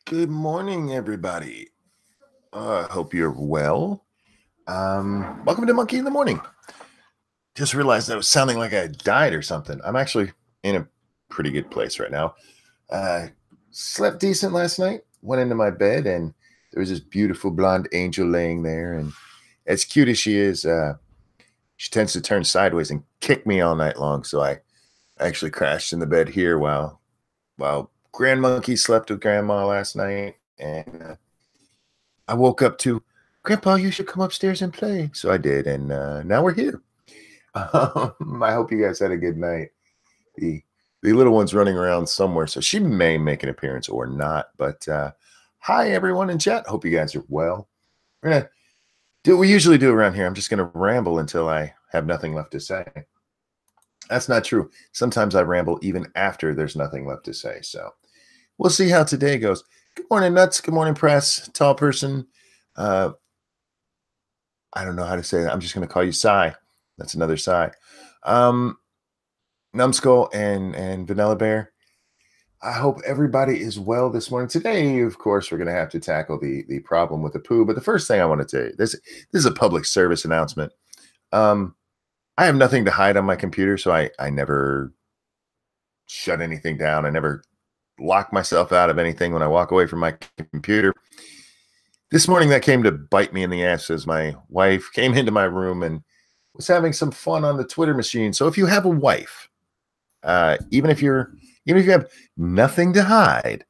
Good morning, everybody. I hope you're well. Welcome to Monkey in the Morning. Just realized I was sounding like I died or something. I'm actually in a pretty good place right now. Slept decent last night. Went into my bed and there was this beautiful blonde angel laying there. And as cute as she is, she tends to turn sideways and kick me all night long. So I actually crashed in the bed here while Grand Monkey slept with Grandma last night, and I woke up to, Grandpa, you should come upstairs and play. So I did, and now we're here. I hope you guys had a good night. The the little one's running around somewhere, so she may make an appearance or not. But hi, everyone in chat. Hope you guys are well. We're gonna do what we usually do around here. I'm just gonna ramble until I have nothing left to say. That's not true. Sometimes I ramble even after there's nothing left to say. So we'll see how today goes. Good morning, Nuts. Good morning, Press. Tall person. I don't know how to say that. I'm just going to call you Psy. That's another Psy. Numbskull and Vanilla Bear. I hope everybody is well this morning. Today, of course, we're going to have to tackle the problem with the poo. But the first thing I want to tell you, this is a public service announcement. I have nothing to hide on my computer, so I never shut anything down. I never lock myself out of anything when I walk away from my computer. This morning, that came to bite me in the ass as my wife came into my room and was having some fun on the Twitter machine. So if you have a wife, even if you have nothing to hide,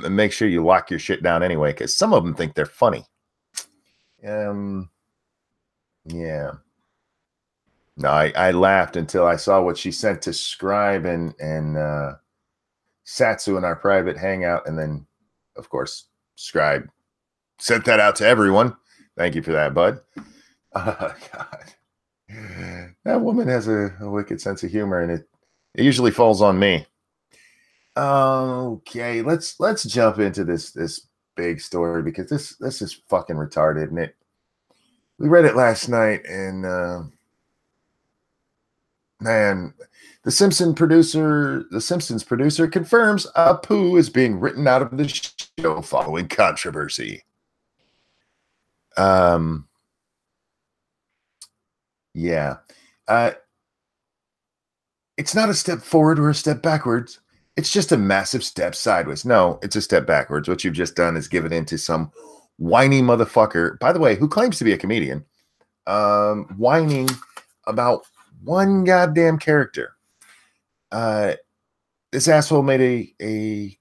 make sure you lock your shit down anyway, because some of them think they're funny. Yeah. No, I laughed until I saw what she sent to Scribe and Satsu in our private hangout, and then, of course, Scribe sent that out to everyone. Thank you for that, bud. Oh, God. That woman has a wicked sense of humor, and it usually falls on me. Okay, let's jump into this big story, because this is fucking retarded, and we read it last night, and man, the Simpsons producer confirms Apu is being written out of the show following controversy. Yeah. It's not a step forward or a step backwards. It's just a massive step sideways. No, it's a step backwards. What you've just done is given into some whiny motherfucker, by the way, who claims to be a comedian, whining about one goddamn character. This asshole made a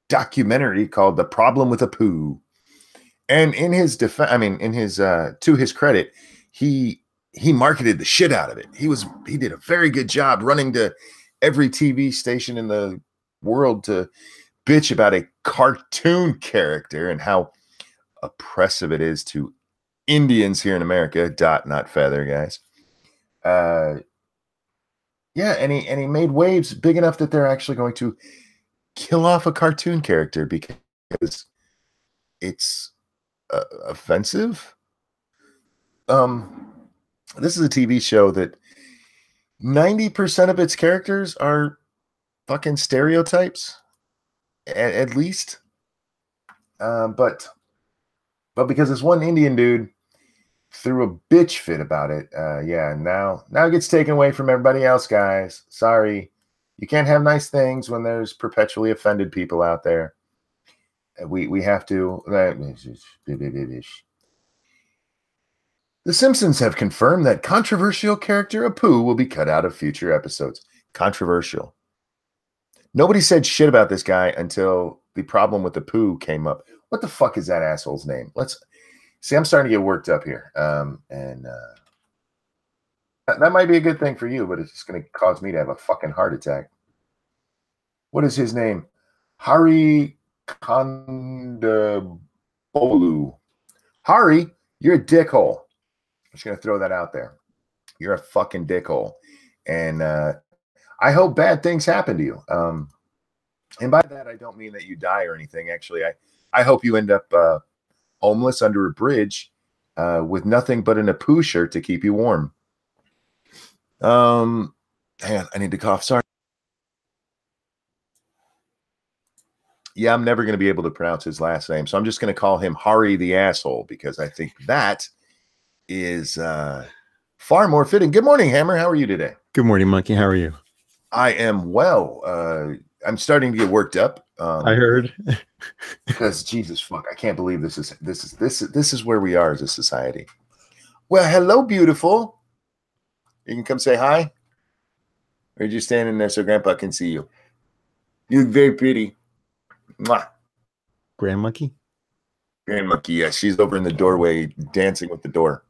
documentary called "The Problem with Apu," and in his defense, to his credit, he marketed the shit out of it. He did a very good job running to every TV station in the world to bitch about a cartoon character and how oppressive it is to Indians here in America. Dot, not feather, guys. Yeah, and he made waves big enough that they're actually going to kill off a cartoon character because it's offensive. This is a TV show that 90% of its characters are fucking stereotypes, at least. But because this one Indian dude threw a bitch fit about it, now it gets taken away from everybody else, guys. Sorry. You can't have nice things when there's perpetually offended people out there. We have to. The Simpsons have confirmed that controversial character Apu will be cut out of future episodes. Controversial. Nobody said shit about this guy until the problem with Apu came up. What the fuck is that asshole's name? Let's see. I'm starting to get worked up here. That might be a good thing for you, but it's just going to cause me to have a fucking heart attack. What is his name? Hari Kondabolu. Hari, you're a dickhole. I'm just going to throw that out there. You're a fucking dickhole. And I hope bad things happen to you. And by that, I don't mean that you die or anything. Actually, I hope you end up homeless under a bridge with nothing but an Apu shirt to keep you warm. Hang on, I need to cough. Sorry. Yeah, I'm never going to be able to pronounce his last name, so I'm just going to call him Hari the asshole because I think that is far more fitting. Good morning, Hammer. How are you today? Good morning, Monkey. How are you? I am well. I'm starting to get worked up. I heard. Because Jesus fuck, I can't believe this is where we are as a society. Well, hello, beautiful. You can come say hi. Or you're just standing there so Grandpa can see you. You look very pretty. Mwah. Grand Monkey? Grand Monkey, yeah. She's over in the doorway dancing with the door.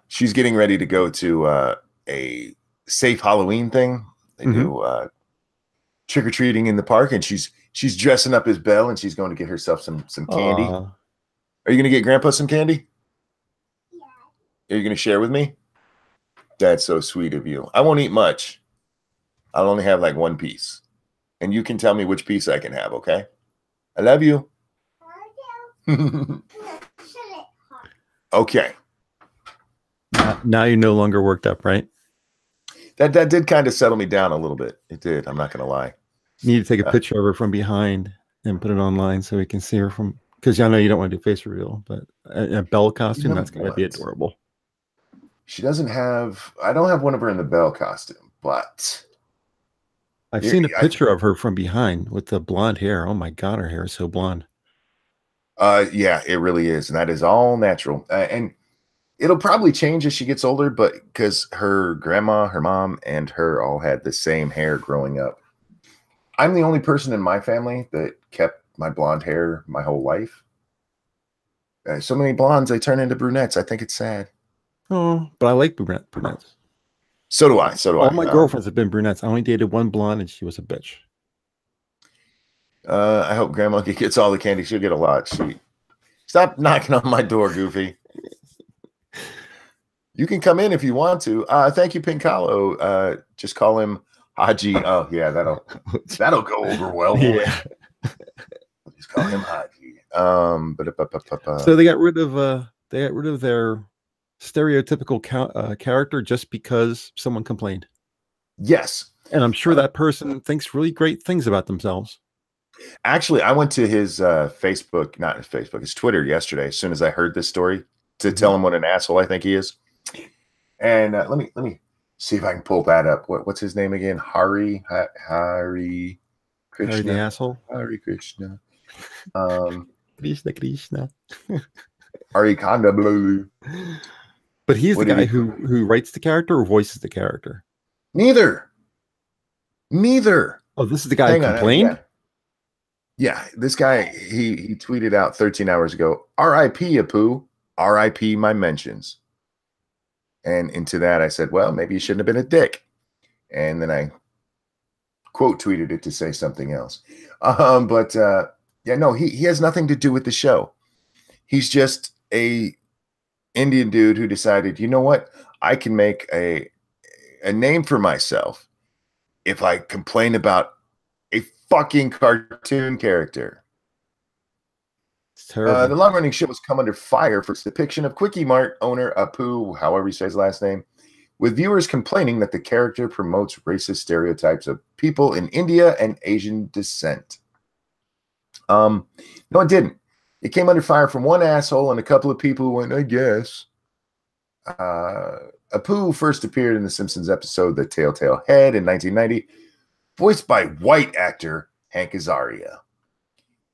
She's getting ready to go to a safe Halloween thing. They do trick-or-treating in the park, and she's dressing up as Belle, and she's going to get herself some candy. Are you going to get Grandpa some candy? Yeah. Are you going to share with me? That's so sweet of you. I won't eat much. I'll only have like one piece. And you can tell me which piece I can have, okay? I love you. Okay. Now you're no longer worked up, right? That did kind of settle me down a little bit. It did. I'm not going to lie. You need to take a picture of her from behind and put it online so we can see her from, because I know you don't want to do face reveal, but a Belle costume, that's going to be adorable. She doesn't have, I don't have one of her in the Belle costume, but I've seen a picture of her from behind with the blonde hair. Oh my God, her hair is so blonde. Yeah, it really is. And that is all natural. And it'll probably change as she gets older, but because her grandma, her mom, and her all had the same hair growing up. I'm the only person in my family that kept my blonde hair my whole life. So many blondes, they turn into brunettes. I think it's sad. Oh, but I like brunettes. So do I. All my girlfriends have been brunettes. I only dated one blonde, and she was a bitch. I hope Grandma gets all the candy. She'll get a lot. Stop knocking on my door, Goofy. You can come in if you want to. Thank you, Pinkalo. Just call him Haji. Oh yeah, that'll go over well. Yeah. Just call him Haji. So they got rid of their stereotypical character just because someone complained. Yes, and I'm sure that person thinks really great things about themselves. Actually, I went to his Facebook, not his Facebook, his Twitter yesterday. As soon as I heard this story, to tell him what an asshole I think he is. And let me see if I can pull that up. What's his name again? Hari Krishna. Hari the asshole. Hari Krishna. Krishna. Hari Kanda Blue. But he's the guy who writes the character or voices the character. Neither. Oh, this is the guy who complained. Yeah, this guy he tweeted out 13 hours ago. R.I.P. Apu. R.I.P. my mentions. And into that, I said, well, maybe you shouldn't have been a dick. And then I quote tweeted it to say something else. Yeah, no, he has nothing to do with the show. He's just a Indian dude who decided, you know what? I can make a name for myself if I complain about a fucking cartoon character. The long-running show has come under fire for its depiction of Quickie Mart owner Apu, however you say his last name, with viewers complaining that the character promotes racist stereotypes of people in India and Asian descent. No, it didn't. It came under fire from one asshole and a couple of people who went, I guess. Apu first appeared in the Simpsons episode The Telltale Head in 1990, voiced by white actor Hank Azaria.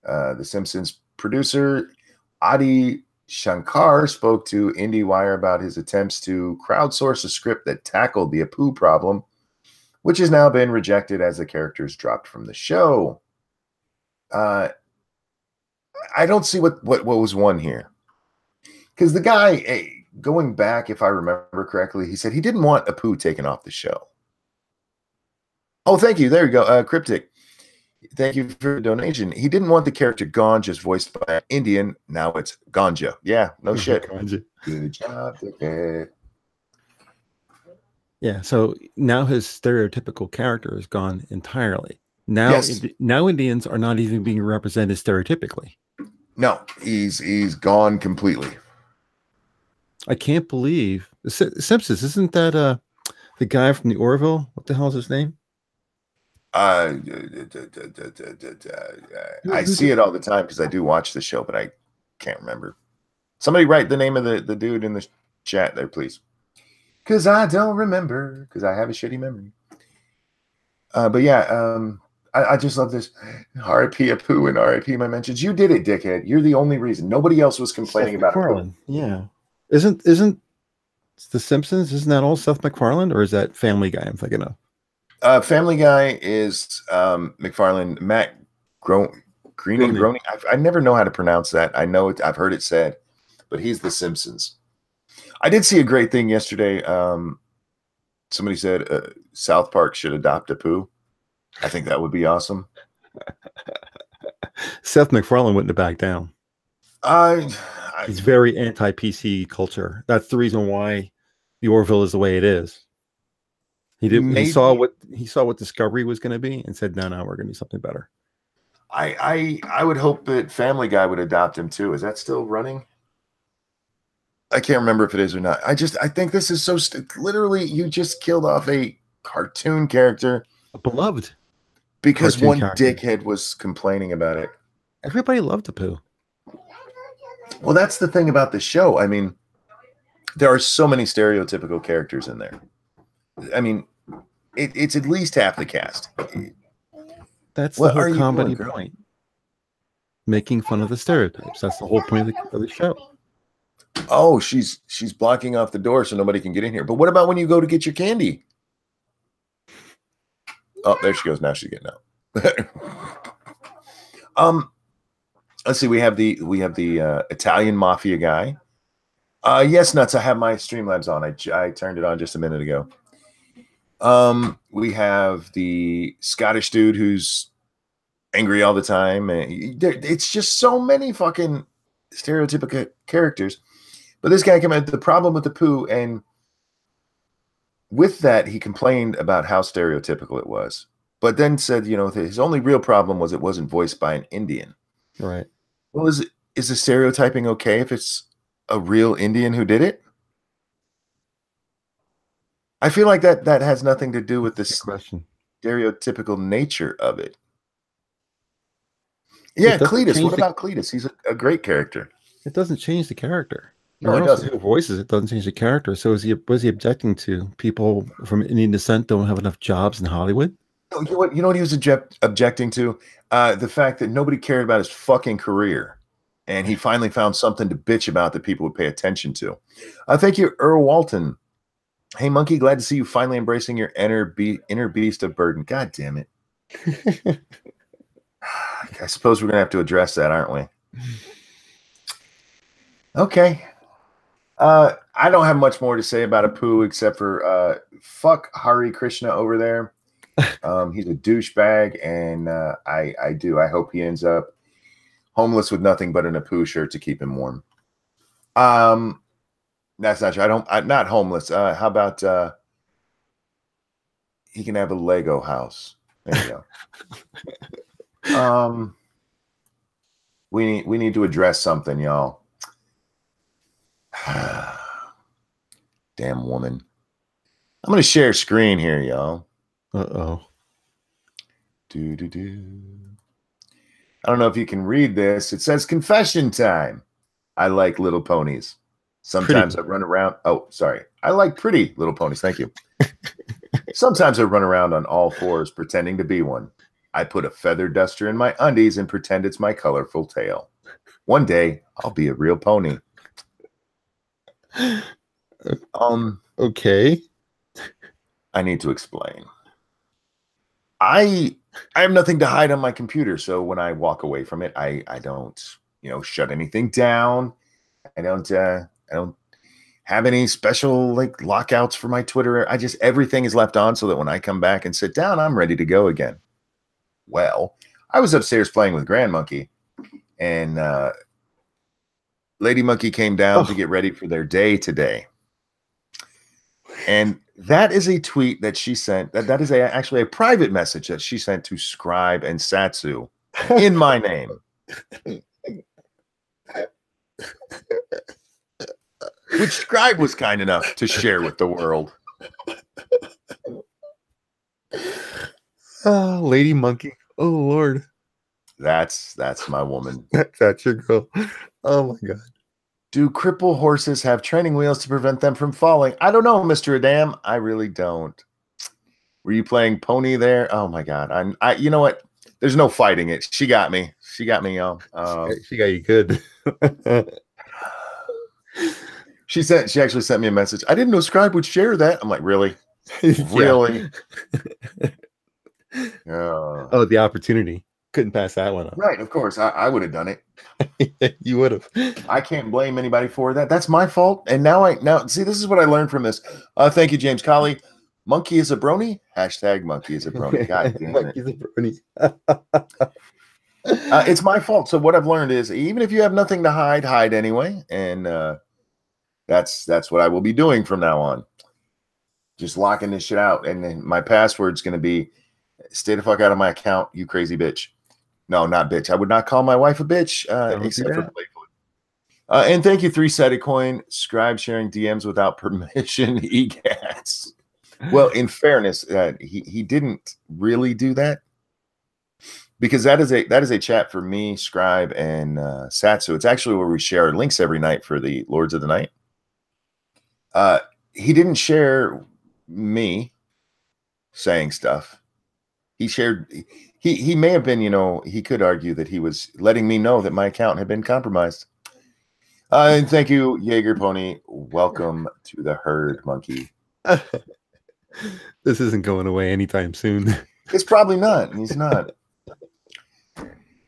The Simpsons producer Adi Shankar spoke to IndieWire about his attempts to crowdsource a script that tackled the Apu problem, which has now been rejected as the characters dropped from the show. I don't see what was won here. Because the guy, going back, if I remember correctly, he said he didn't want Apu taken off the show. Oh, thank you. There you go. Cryptic. Thank you for the donation. He didn't want the character Ganja, just voiced by an Indian. Now it's Ganja. Yeah, no shit. Ganja. Good job, dickhead. Yeah, so now his stereotypical character is gone entirely. Now, yes. Now Indians are not even being represented stereotypically. No, he's gone completely. I can't believe Simpsons. Isn't that the guy from the Orville? What the hell is his name? Uh, I Who see did? it all the time because I do watch the show, but I can't remember. Somebody write the name of the dude in the chat there, please. Because I don't remember, because I have a shitty memory. But yeah, I just love this. R.I.P. Apu and R.I.P. my mentions. You did it, dickhead. You're the only reason. Nobody else was complaining Seth about Apu. MacFarlane. Yeah. Isn't the Simpsons? Isn't that all Seth MacFarlane, or is that Family Guy? I'm thinking of. Family Guy is McFarlane. Matt Groening. Groening. I never know how to pronounce that. I know it. I've heard it said, but he's the Simpsons. I did see a great thing yesterday. Somebody said South Park should adopt Apu. I think that would be awesome. Seth MacFarlane wouldn't have backed down. He's very anti-PC culture. That's the reason why the Orville is the way it is. He did. He saw what Discovery was going to be and said, "No, we're going to do something better." I would hope that Family Guy would adopt him too. Is that still running? I can't remember if it is or not. I think this is so literally you just killed off a cartoon character, a beloved, because one dickhead was complaining about it. Everybody loved Apu. Well, that's the thing about the show. I mean, there are so many stereotypical characters in there. I mean, it's at least half the cast. That's the whole comedy point. Making fun of the stereotypes. That's the whole point of the show. Oh, she's blocking off the door so nobody can get in here. But what about when you go to get your candy? Oh, there she goes. Now she's getting out. Let's see. We have the Italian mafia guy. Yes, Nuts. I have my Streamlabs on. I turned it on just a minute ago. We have the Scottish dude who's angry all the time. It's just so many fucking stereotypical characters. But this guy came out the problem with the poo, and with that, he complained about how stereotypical it was. But then said, his only real problem was it wasn't voiced by an Indian. Right. Well, is the stereotyping okay if it's a real Indian who did it? I feel like that has nothing to do with the stereotypical nature of it. Yeah, Cletus. What about Cletus? He's a great character. It doesn't change the character. No, it doesn't. Who voices it doesn't change the character. So was he objecting to? People from Indian descent don't have enough jobs in Hollywood? You know what he was objecting to? The fact that nobody cared about his fucking career. And he finally found something to bitch about that people would pay attention to. Thank you, Earl Walton. Hey, Monkey, glad to see you finally embracing your inner beast of burden. God damn it. I suppose we're going to have to address that, aren't we? Okay. I don't have much more to say about Apu except for fuck Hari Krishna over there. He's a douchebag, and I hope he ends up homeless with nothing but an Apu shirt to keep him warm. That's not true. I'm not homeless. How about he can have a Lego house? There you go. We need to address something, y'all. Damn woman. I'm gonna share screen here, y'all. Uh-oh. I don't know if you can read this. It says confession time. I like little ponies. Sometimes I run around. Oh, sorry. I like pretty little ponies. Thank you. Sometimes I run around on all fours pretending to be one. I put a feather duster in my undies and pretend it's my colorful tail. One day I'll be a real pony. Okay. I need to explain. I have nothing to hide on my computer, so when I walk away from it, I don't, shut anything down. I don't have any special lockouts for my Twitter. Everything is left on so that when I come back and sit down, I'm ready to go again. Well, I was upstairs playing with Grand Monkey, and Lady Monkey came down to get ready for their day today. And that is a tweet that she sent. That is actually a private message that she sent to Scribe and Satsu in my name. Which Scribe was kind enough to share with the world. Oh, Lady Monkey. Oh Lord. That's my woman. That's your girl. Oh my God. Do cripple horses have training wheels to prevent them from falling? I don't know, Mr. Adam. I really don't. Were you playing pony there? Oh my God. You know what? There's no fighting it. She got me. She got me, y'all. She got you good. She actually sent me a message. I didn't know Scribe would share that. I'm like, really? Really? Oh, the opportunity. Couldn't pass that one up. Right, of course. I would have done it. You would have. I can't blame anybody for that. That's my fault. And now see, this is what I learned from this. Thank you, James Colley. Monkey is a brony. # monkey is a brony. God damn it. Monkey's a brony. It's my fault. So what I've learned is even if you have nothing to hide anyway. And that's what I will be doing from now on. Just locking this shit out. And then my password's going to be stay the fuck out of my account, you crazy bitch. No, not bitch. I would not call my wife a bitch, except for playfully. And thank you, 3-sided coin. Scribe sharing DMs without permission. Egats. Well, in fairness, he didn't really do that because that is a chat for me, Scribe, and Satsu. It's actually where we share our links every night for the Lords of the Night. He didn't share me saying stuff. He shared. He may have been, he could argue that he was letting me know that my account had been compromised. And thank you, Jaeger Pony. Welcome to the herd, monkey. This isn't going away anytime soon. It's probably not. He's not.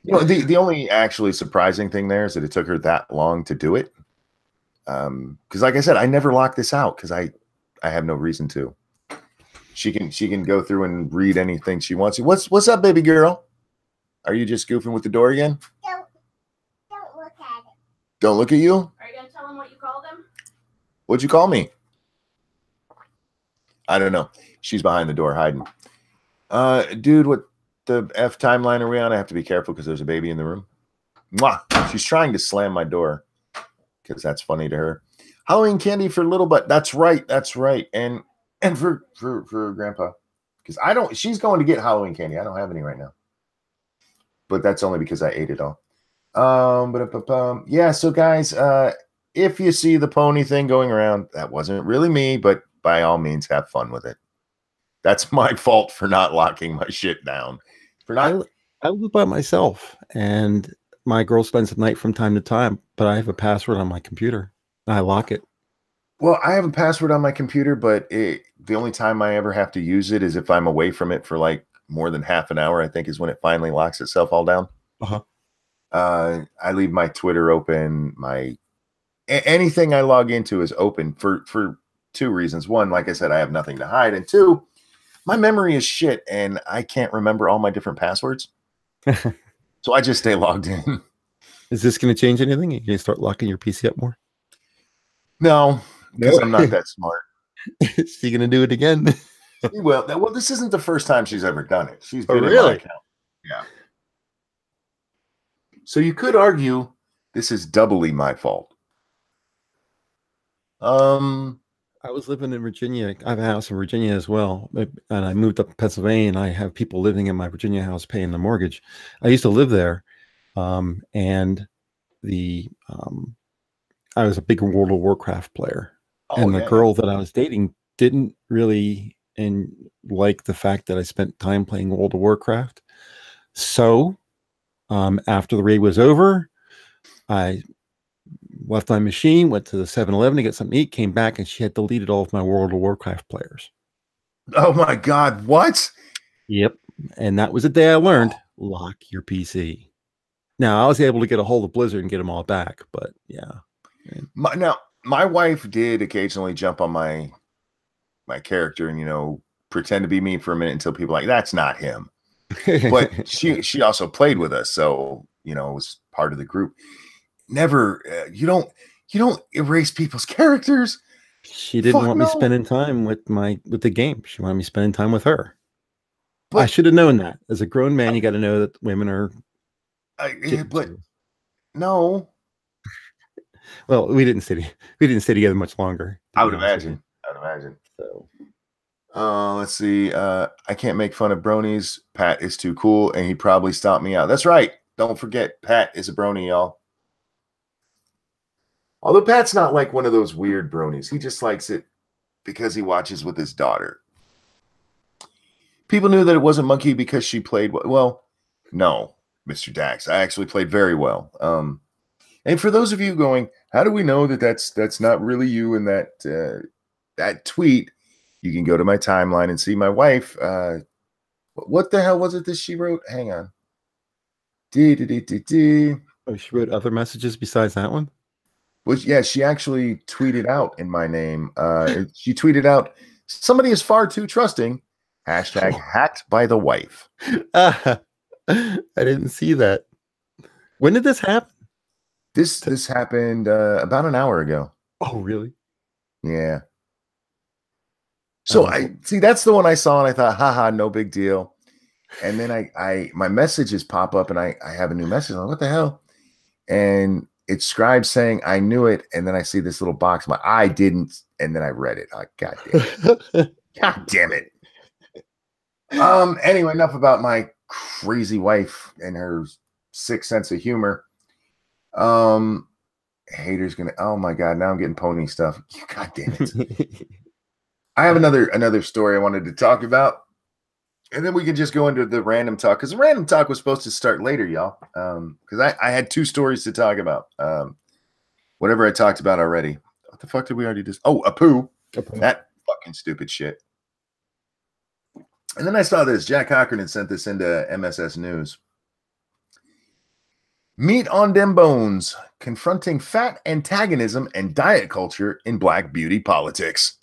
The only actually surprising thing there is that it took her that long to do it. Because like I said, I never locked this out because I have no reason to. She can go through and read anything she wants. What's up, baby girl? Are you just goofing with the door again? Don't look at it. Don't look at you? Are you gonna tell him what you called him? What'd you call me? I don't know. She's behind the door hiding. Dude, what the F timeline are we on? I have to be careful because there's a baby in the room. Mwah! She's trying to slam my door because that's funny to her. Halloween candy for little butt. That's right. That's right. And for grandpa, because she's going to get Halloween candy. I don't have any right now, but that's only because I ate it all. Yeah. So guys, if you see the pony thing going around, that wasn't really me, but by all means, have fun with it. That's my fault for not locking my shit down. I live by myself, and my girl spends the night from time to time, but I have a password on my computer. I lock it. Well, I have a password on my computer, but the only time I ever have to use it is if I'm away from it for like more than half an hour, I think is when it finally locks itself all down. I leave my Twitter open. Anything I log into is open for two reasons. One, like I said, I have nothing to hide. And two, my memory is shit and I can't remember all my different passwords. So I just stay logged in. Is this going to change anything? Are you going to start locking your PC up more? No, because I'm not that smart. Is she going to do it again? Well, this isn't the first time she's ever done it. She's been in my account. Yeah. So you could argue this is doubly my fault. I was living in Virginia. I have a house in Virginia as well, and I moved up to Pennsylvania, and I have people living in my Virginia house paying the mortgage. I used to live there, and I was a big World of Warcraft player, and the girl that I was dating didn't really like the fact that I spent time playing World of Warcraft. So after the raid was over, I left my machine, went to the 7-Eleven to get something to eat, came back, and she had deleted all of my World of Warcraft players. Oh my God, what? Yep. And that was the day I learned, lock your PC. Now, I was able to get a hold of Blizzard and get them all back, but yeah. My wife did occasionally jump on my character and, pretend to be me for a minute until people like, that's not him. But she also played with us, so, it was part of the group. Never, you don't erase people's characters. She didn't want me spending time with the game. She wanted me spending time with her. But I should have known that. As a grown man, you got to know that women are. But no. Well, we didn't stay together much longer. I would imagine. So, Let's see. I can't make fun of bronies. Pat is too cool, and he'd probably stomp me out. That's right. Don't forget, Pat is a brony, y'all. Although Pat's not like one of those weird bronies. He just likes it because he watches with his daughter. People knew that it wasn't Monkey because she played well. No, Mr. Dax. I actually played very well. And for those of you going, how do we know that that's not really you in that tweet? You can go to my timeline and see my wife. What the hell was it that she wrote? Hang on. Oh, she wrote other messages besides that one? Well, yeah, she actually tweeted out in my name. She tweeted out, somebody is far too trusting. Hashtag hacked by the wife. I didn't see that. When did this happen? This happened about an hour ago. Oh, really? Yeah. So I see that's the one I saw and I thought, haha, no big deal. And then my messages pop up and I have a new message. I'm like, what the hell? And it's Scribe saying I knew it, and then I see this little box. I didn't, and then I read it. Like, God damn it. God damn it. Anyway, enough about my crazy wife and her sick sense of humor. Haters gonna, oh my God, now I'm getting pony stuff. God damn it. I have another story I wanted to talk about. And then we can just go into the random talk, because the random talk was supposed to start later, y'all. Because I had 2 stories to talk about. Whatever I talked about already. What the fuck did we already do? Oh, Apu. That fucking stupid shit. And then I saw this. Jack Cochran sent this into MSS News. Meat on Dem Bones, confronting fat antagonism and diet culture in Black beauty politics.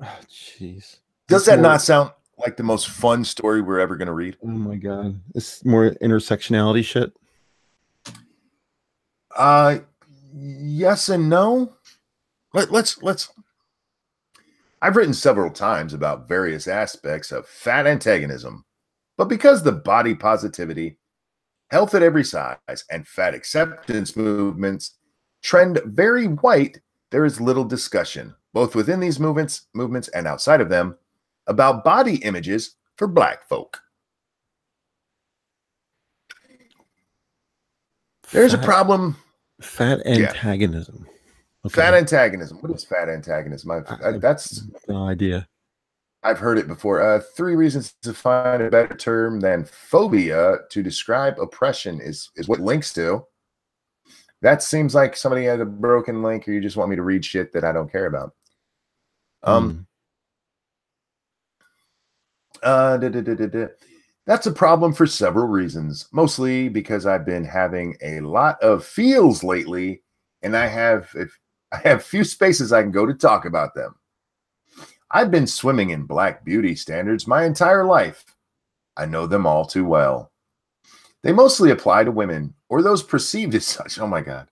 Oh, jeez. Does that not sound like the most fun story we're ever going to read? Oh my God. It's more intersectionality shit. Yes and no. Let's I've written several times about various aspects of fat antagonism, but because the body positivity, health at every size, and fat acceptance movements trend very white, there is little discussion, both within these movements and outside of them, about body images for Black folk. There's a problem. Fat antagonism. Yeah. Okay. Fat antagonism. What is fat antagonism? That's no idea. I've heard it before. 3 reasons to find a better term than phobia to describe oppression is what links to. That seems like somebody had a broken link, or you just want me to read shit that I don't care about. That's a problem for several reasons, mostly because I've been having a lot of feels lately, and I have few spaces I can go to talk about them. I've been swimming in Black beauty standards my entire life. I know them all too well. They mostly apply to women, or those perceived as such. Oh my God.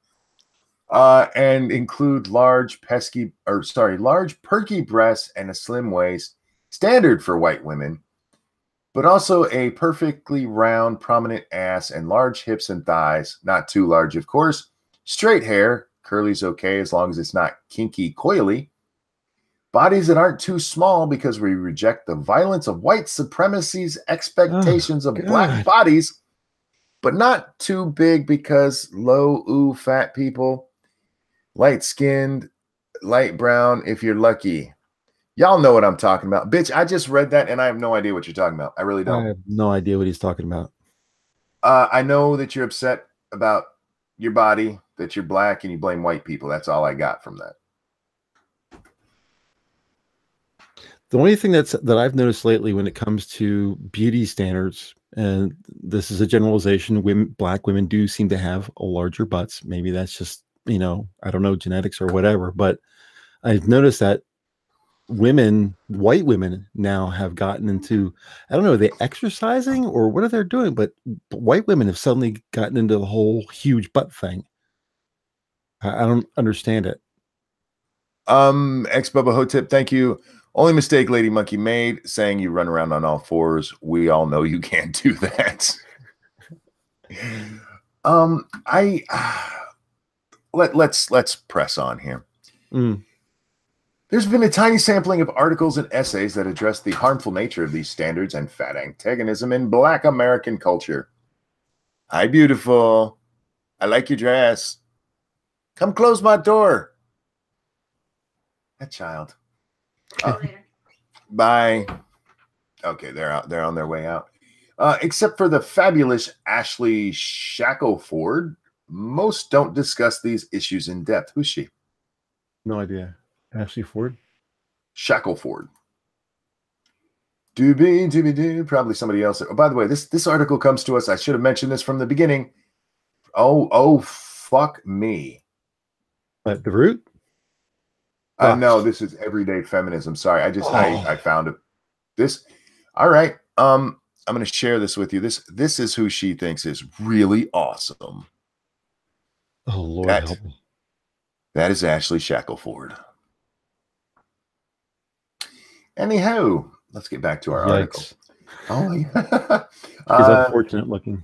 And include large, perky breasts and a slim waist, standard for white women, but also a perfectly round, prominent ass and large hips and thighs, not too large, of course, straight hair, curly's okay as long as it's not kinky coily, bodies that aren't too small because we reject the violence of white supremacy's expectations of Black bodies, but not too big because low, fat people, light-skinned, light brown if you're lucky. Y'all know what I'm talking about. Bitch, I just read that and I have no idea what you're talking about. I really don't. I have no idea what he's talking about. I know that you're upset about your body, that you're Black, and you blame white people. That's all I got from that. The only thing that I've noticed lately when it comes to beauty standards, and this is a generalization, Black women do seem to have larger butts. Maybe that's just, I don't know, genetics or whatever, but I've noticed that white women now have gotten into, I don't know, are they exercising or what are they doing? But white women have suddenly gotten into the whole huge butt thing. I don't understand it. Ex Bubba Hotep, thank you. Only mistake Lady Monkey made, saying you run around on all fours. We all know you can't do that. Let's press on here. There's been a tiny sampling of articles and essays that address the harmful nature of these standards and fat antagonism in Black American culture. Hi, beautiful. I like your dress. Come close my door. That child. Bye. Okay, they're out. They're on their way out. Except for the fabulous Ashley Shackelford, most don't discuss these issues in depth. Who's she? No idea. Ashley Ford? Shackelford. Doobie, probably somebody else. Oh, by the way, this article comes to us. I should have mentioned this from the beginning. Oh, fuck me. What, the root? No, this is Everyday Feminism. Sorry, I found it. This. All right. I'm going to share this with you. This is who she thinks is really awesome. Oh, Lord help me. That is Ashley Shackelford. Anyhow, let's get back to our article. Oh, yeah. She's unfortunate looking.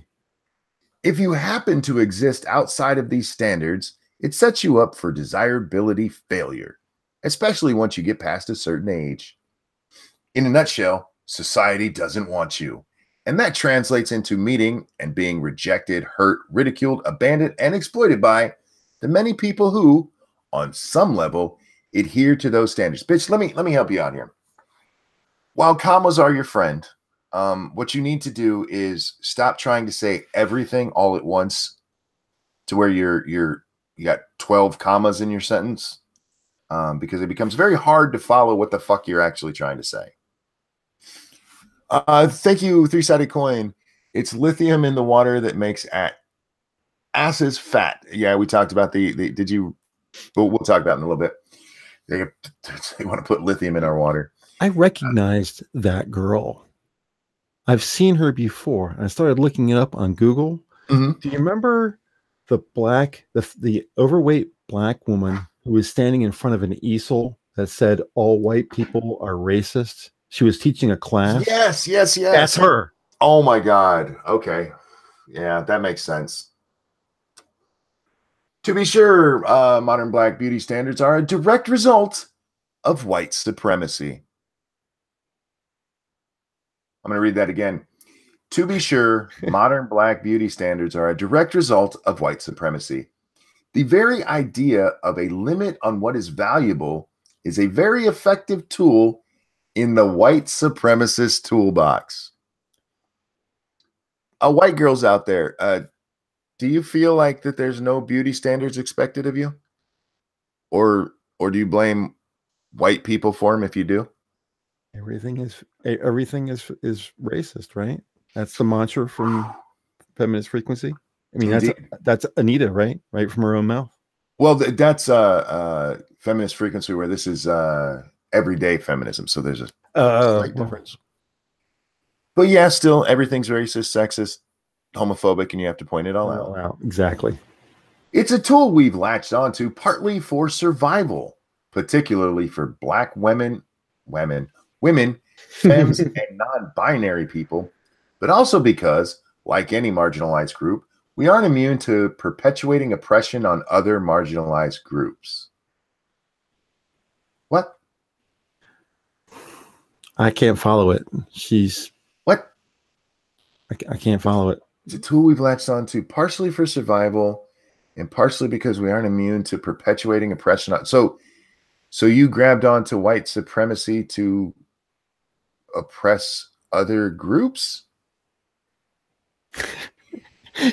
If you happen to exist outside of these standards, it sets you up for desirability failure, especially once you get past a certain age. In a nutshell, society doesn't want you. And that translates into meeting and being rejected, hurt, ridiculed, abandoned, and exploited by the many people who, on some level, adhere to those standards. Bitch, let me help you out here. While commas are your friend, what you need to do is stop trying to say everything all at once to where you got 12 commas in your sentence, because it becomes very hard to follow what the fuck you're actually trying to say. Thank you, Three-Sided Coin. It's lithium in the water that makes asses fat. Yeah, we talked about did you? We'll talk about it in a little bit. They want to put lithium in our water. I recognized that girl. I've seen her before. I started looking it up on Google. Mm-hmm. Do you remember the overweight black woman who was standing in front of an easel that said all white people are racist? She was teaching a class. Yes. That's her. Oh my God. Okay. Yeah, that makes sense. To be sure, modern black beauty standards are a direct result of white supremacy. I'm going to read that again. To be sure, modern black beauty standards are a direct result of white supremacy. The very idea of a limit on what is valuable is a very effective tool in the white supremacist toolbox. White girls out there, do you feel like that there's no beauty standards expected of you? Or do you blame white people for them if you do? Everything is racist, right? That's the mantra from Feminist Frequency. I mean, that's Anita, right? Right from her own mouth. Well, that's Feminist Frequency, where this is everyday feminism. So there's a slight difference. But yeah, still everything's racist, sexist, homophobic, and you have to point it all out. Exactly. It's a tool we've latched onto partly for survival, particularly for black women, femmes, and non-binary people, but also because, like any marginalized group, we aren't immune to perpetuating oppression on other marginalized groups. What? I can't follow it. What? I can't follow it. It's a tool we've latched onto partially for survival and partially because we aren't immune to perpetuating oppression. So you grabbed onto white supremacy to oppress other groups?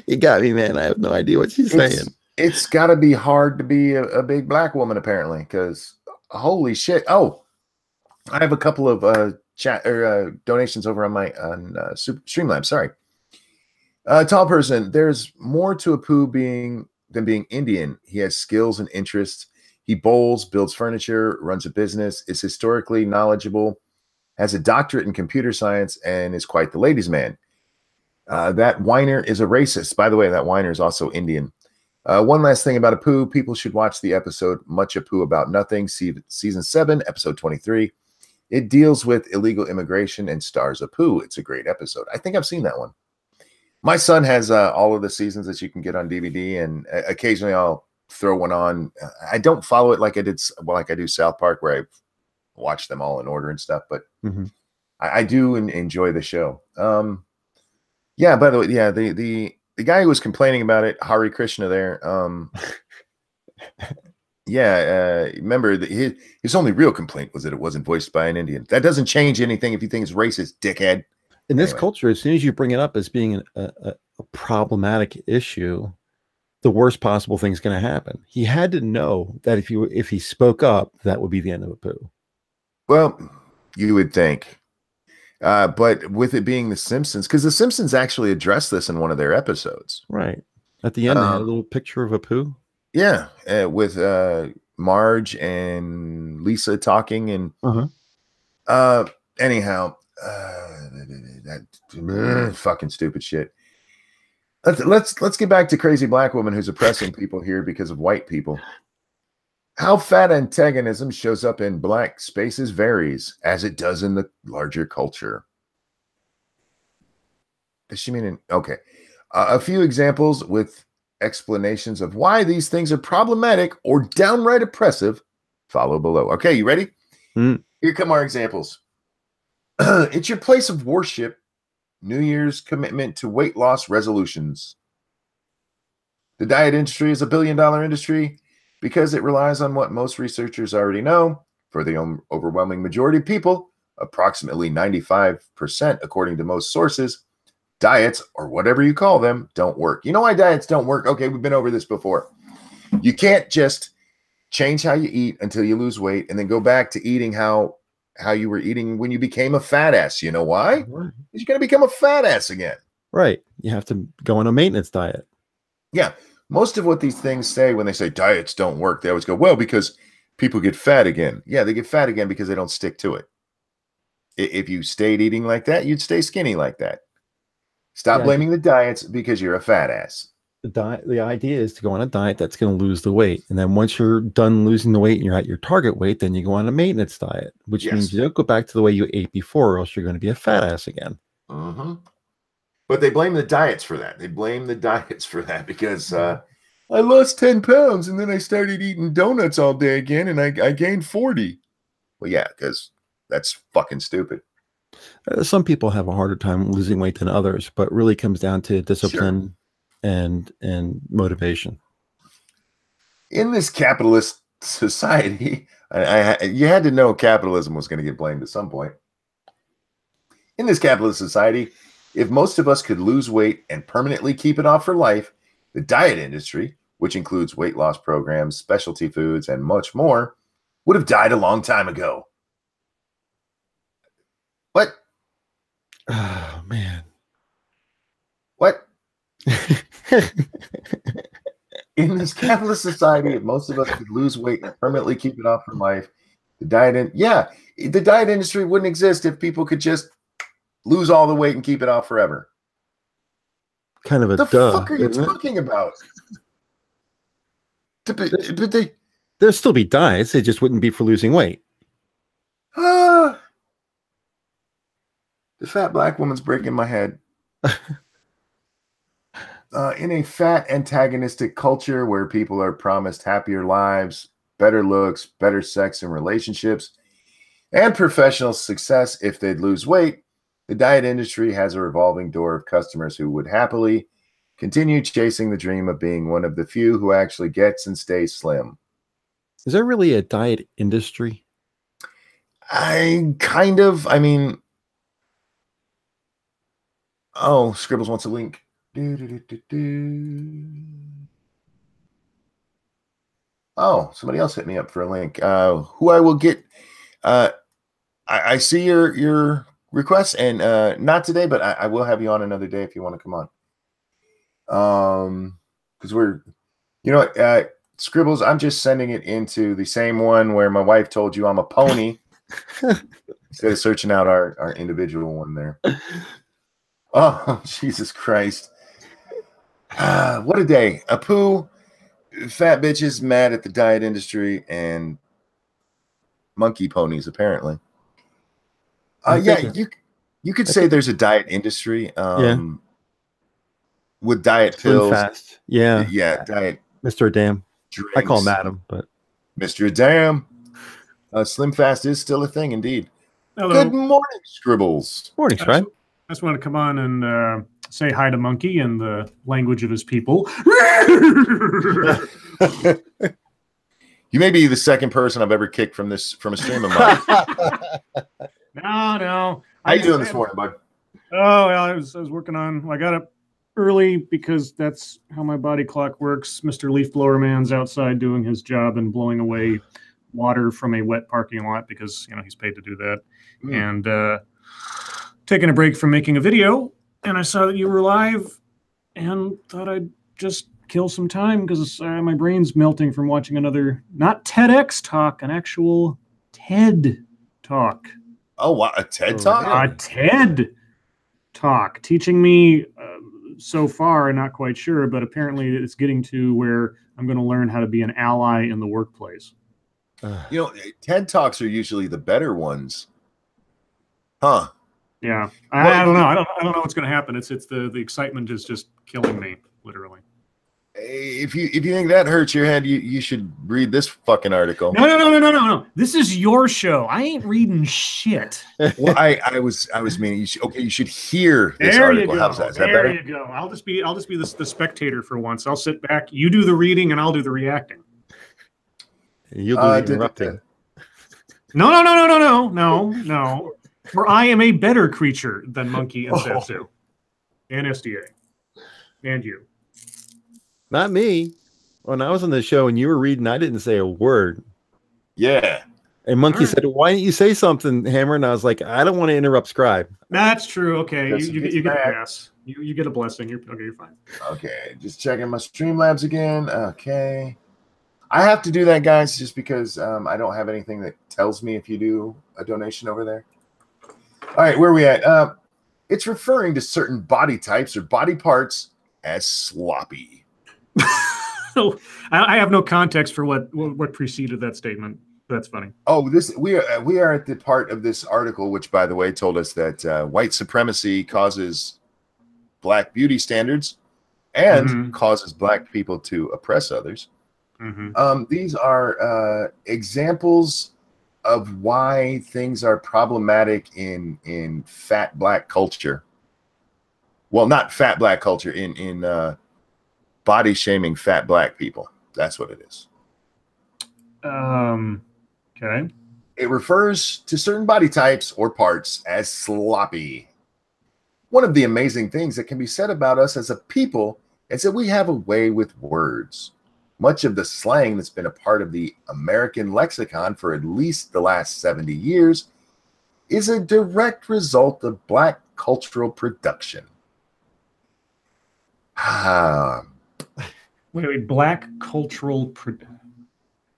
You got me, man. I have no idea what she's saying. It's got to be hard to be a big black woman, apparently, because holy shit. Oh, I have a couple of donations over on Streamlabs. Sorry. Tall person, there's more to Apu than being Indian. He has skills and interests. He bowls, builds furniture, runs a business, is historically knowledgeable, has a doctorate in computer science, and is quite the ladies' man. That whiner is a racist. By the way, that whiner is also Indian. One last thing about Apu. People should watch the episode Much Apu About Nothing, season 7, episode 23. It deals with illegal immigration and stars Apu. It's a great episode. I think I've seen that one. My son has all of the seasons that you can get on DVD, and occasionally I'll throw one on. I don't follow it like I do South Park, where I watch them all in order and stuff, but I do enjoy the show. Yeah, by the way, yeah, the guy who was complaining about it, Hari Krishna there, yeah, remember that his only real complaint was that it wasn't voiced by an Indian. That doesn't change anything if you think it's racist, dickhead. In this culture, as soon as you bring it up as being a problematic issue, the worst possible thing is going to happen. He had to know that if he spoke up, that would be the end of Apu. Well, you would think. But with it being the Simpsons, because the Simpsons actually addressed this in one of their episodes. Right. At the end, they had a little picture of Apu. Yeah, with Marge and Lisa talking, and anyhow, that fucking stupid shit. Let's get back to crazy black woman who's oppressing people here because of white people. How fat antagonism shows up in black spaces varies, as it does in the larger culture. Does she mean okay? A few examples with explanations of why these things are problematic or downright oppressive follow below. Okay, you ready? Here come our examples. It's your place of worship. New Year's commitment to weight loss resolutions. The diet industry is a billion-dollar industry because it relies on what most researchers already know. For the overwhelming majority of people, approximately 95%, according to most sources, diets, or whatever you call them, don't work. You know why diets don't work? Okay, we've been over this before. You can't just change how you eat until you lose weight and then go back to eating how you were eating when you became a fat ass. You know why? Because you're going to become a fat ass again. Right. You have to go on a maintenance diet. Yeah. Most of what these things say when they say diets don't work, they always go, well, because people get fat again. Yeah, they get fat again because they don't stick to it. If you stayed eating like that, you'd stay skinny like that. Stop blaming the diets because you're a fat ass. The idea is to go on a diet that's going to lose the weight. And then once you're done losing the weight and you're at your target weight, then you go on a maintenance diet, which means you don't go back to the way you ate before, or else you're going to be a fat ass again. But they blame the diets for that. They blame the diets for that because I lost 10 pounds and then I started eating donuts all day again and I gained 40. Well, yeah, because that's fucking stupid. Some people have a harder time losing weight than others, but it really comes down to discipline and motivation. In this capitalist society, you had to know capitalism was going to get blamed at some point. In this capitalist society, if most of us could lose weight and permanently keep it off for life, the diet industry, which includes weight loss programs, specialty foods, and much more, would have died a long time ago. What? Oh, man. What? In this capitalist society, if most of us could lose weight and permanently keep it off for life, the diet industry wouldn't exist if people could just lose all the weight and keep it off forever. Kind of a the fuck are you talking about? There'd still be diets. They just wouldn't be for losing weight. The fat black woman's breaking my head. In a fat antagonistic culture where people are promised happier lives, better looks, better sex and relationships, and professional success if they'd lose weight, the diet industry has a revolving door of customers who would happily continue chasing the dream of being one of the few who actually gets and stays slim. Is there really a diet industry? Oh, Scribbles wants a link. Oh, somebody else hit me up for a link. Who I will get. I see your request, and not today, but I will have you on another day if you want to come on. Because Scribbles, I'm just sending it into the same one where my wife told you I'm a pony. Instead of searching out our individual one there. Oh, Jesus Christ. What a day. Apu, fat bitches mad at the diet industry, and monkey ponies, apparently. You could say there's a diet industry. With diet pills. Fast. Yeah. Yeah, diet. Mr. Damn. Drinks. I call him Adam, but Mr. Damn. Slim Fast is still a thing, indeed. Hello. Good morning, Scribbles. Morning, Scribe. I just want to come on and say hi to Monkey in the language of his people. You may be the second person I've ever kicked from a stream of mine. No. How you doing this morning, bud? Oh, well, I was working on. I got up early because that's how my body clock works. Mr. Leaf Blower Man's outside doing his job and blowing away water from a wet parking lot because he's paid to do that. And taking a break from making a video, and I saw that you were live, and thought I'd just kill some time because my brain's melting from watching another not TEDx talk, an actual TED talk. Oh, wow, a TED talk? A TED talk teaching me so far, not quite sure, but apparently it's getting to where I'm going to learn how to be an ally in the workplace. TED talks are usually the better ones, huh? Yeah, I don't know. I don't know what's going to happen. It's the excitement is just killing me, literally. If you think that hurts your head, you should read this fucking article. No. This is your show. I ain't reading shit. Well, I was meaning you should hear this article. How's that? Is that better? There you go. I'll just be the spectator for once. I'll sit back. You do the reading, and I'll do the reacting. You'll do the interrupting. No. For I am a better creature than Monkey and Satsu and SDA and you. Not me. When I was on the show and you were reading, I didn't say a word. Yeah. And Monkey said, "Why didn't you say something, Hammer?" And I was like, "I don't want to interrupt Scribe." That's true. Okay, you get a pass. You get a blessing. You're fine. Okay, just checking my Streamlabs again. Okay. I have to do that, guys, just because I don't have anything that tells me if you do a donation over there. All right, where are we at? It's referring to certain body types or body parts as sloppy. So I have no context for what preceded that statement. That's funny. Oh, we are at the part of this article, which, by the way, told us that white supremacy causes black beauty standards and causes black people to oppress others. These are examples of why things are problematic in fat black culture. Well, not fat black culture, in body shaming fat black people. That's what it is. Okay. It refers to certain body types or parts as sloppy. One of the amazing things that can be said about us as a people is that we have a way with words. Much of the slang that's been a part of the American lexicon for at least the last 70 years is a direct result of black cultural production. Wait, black cultural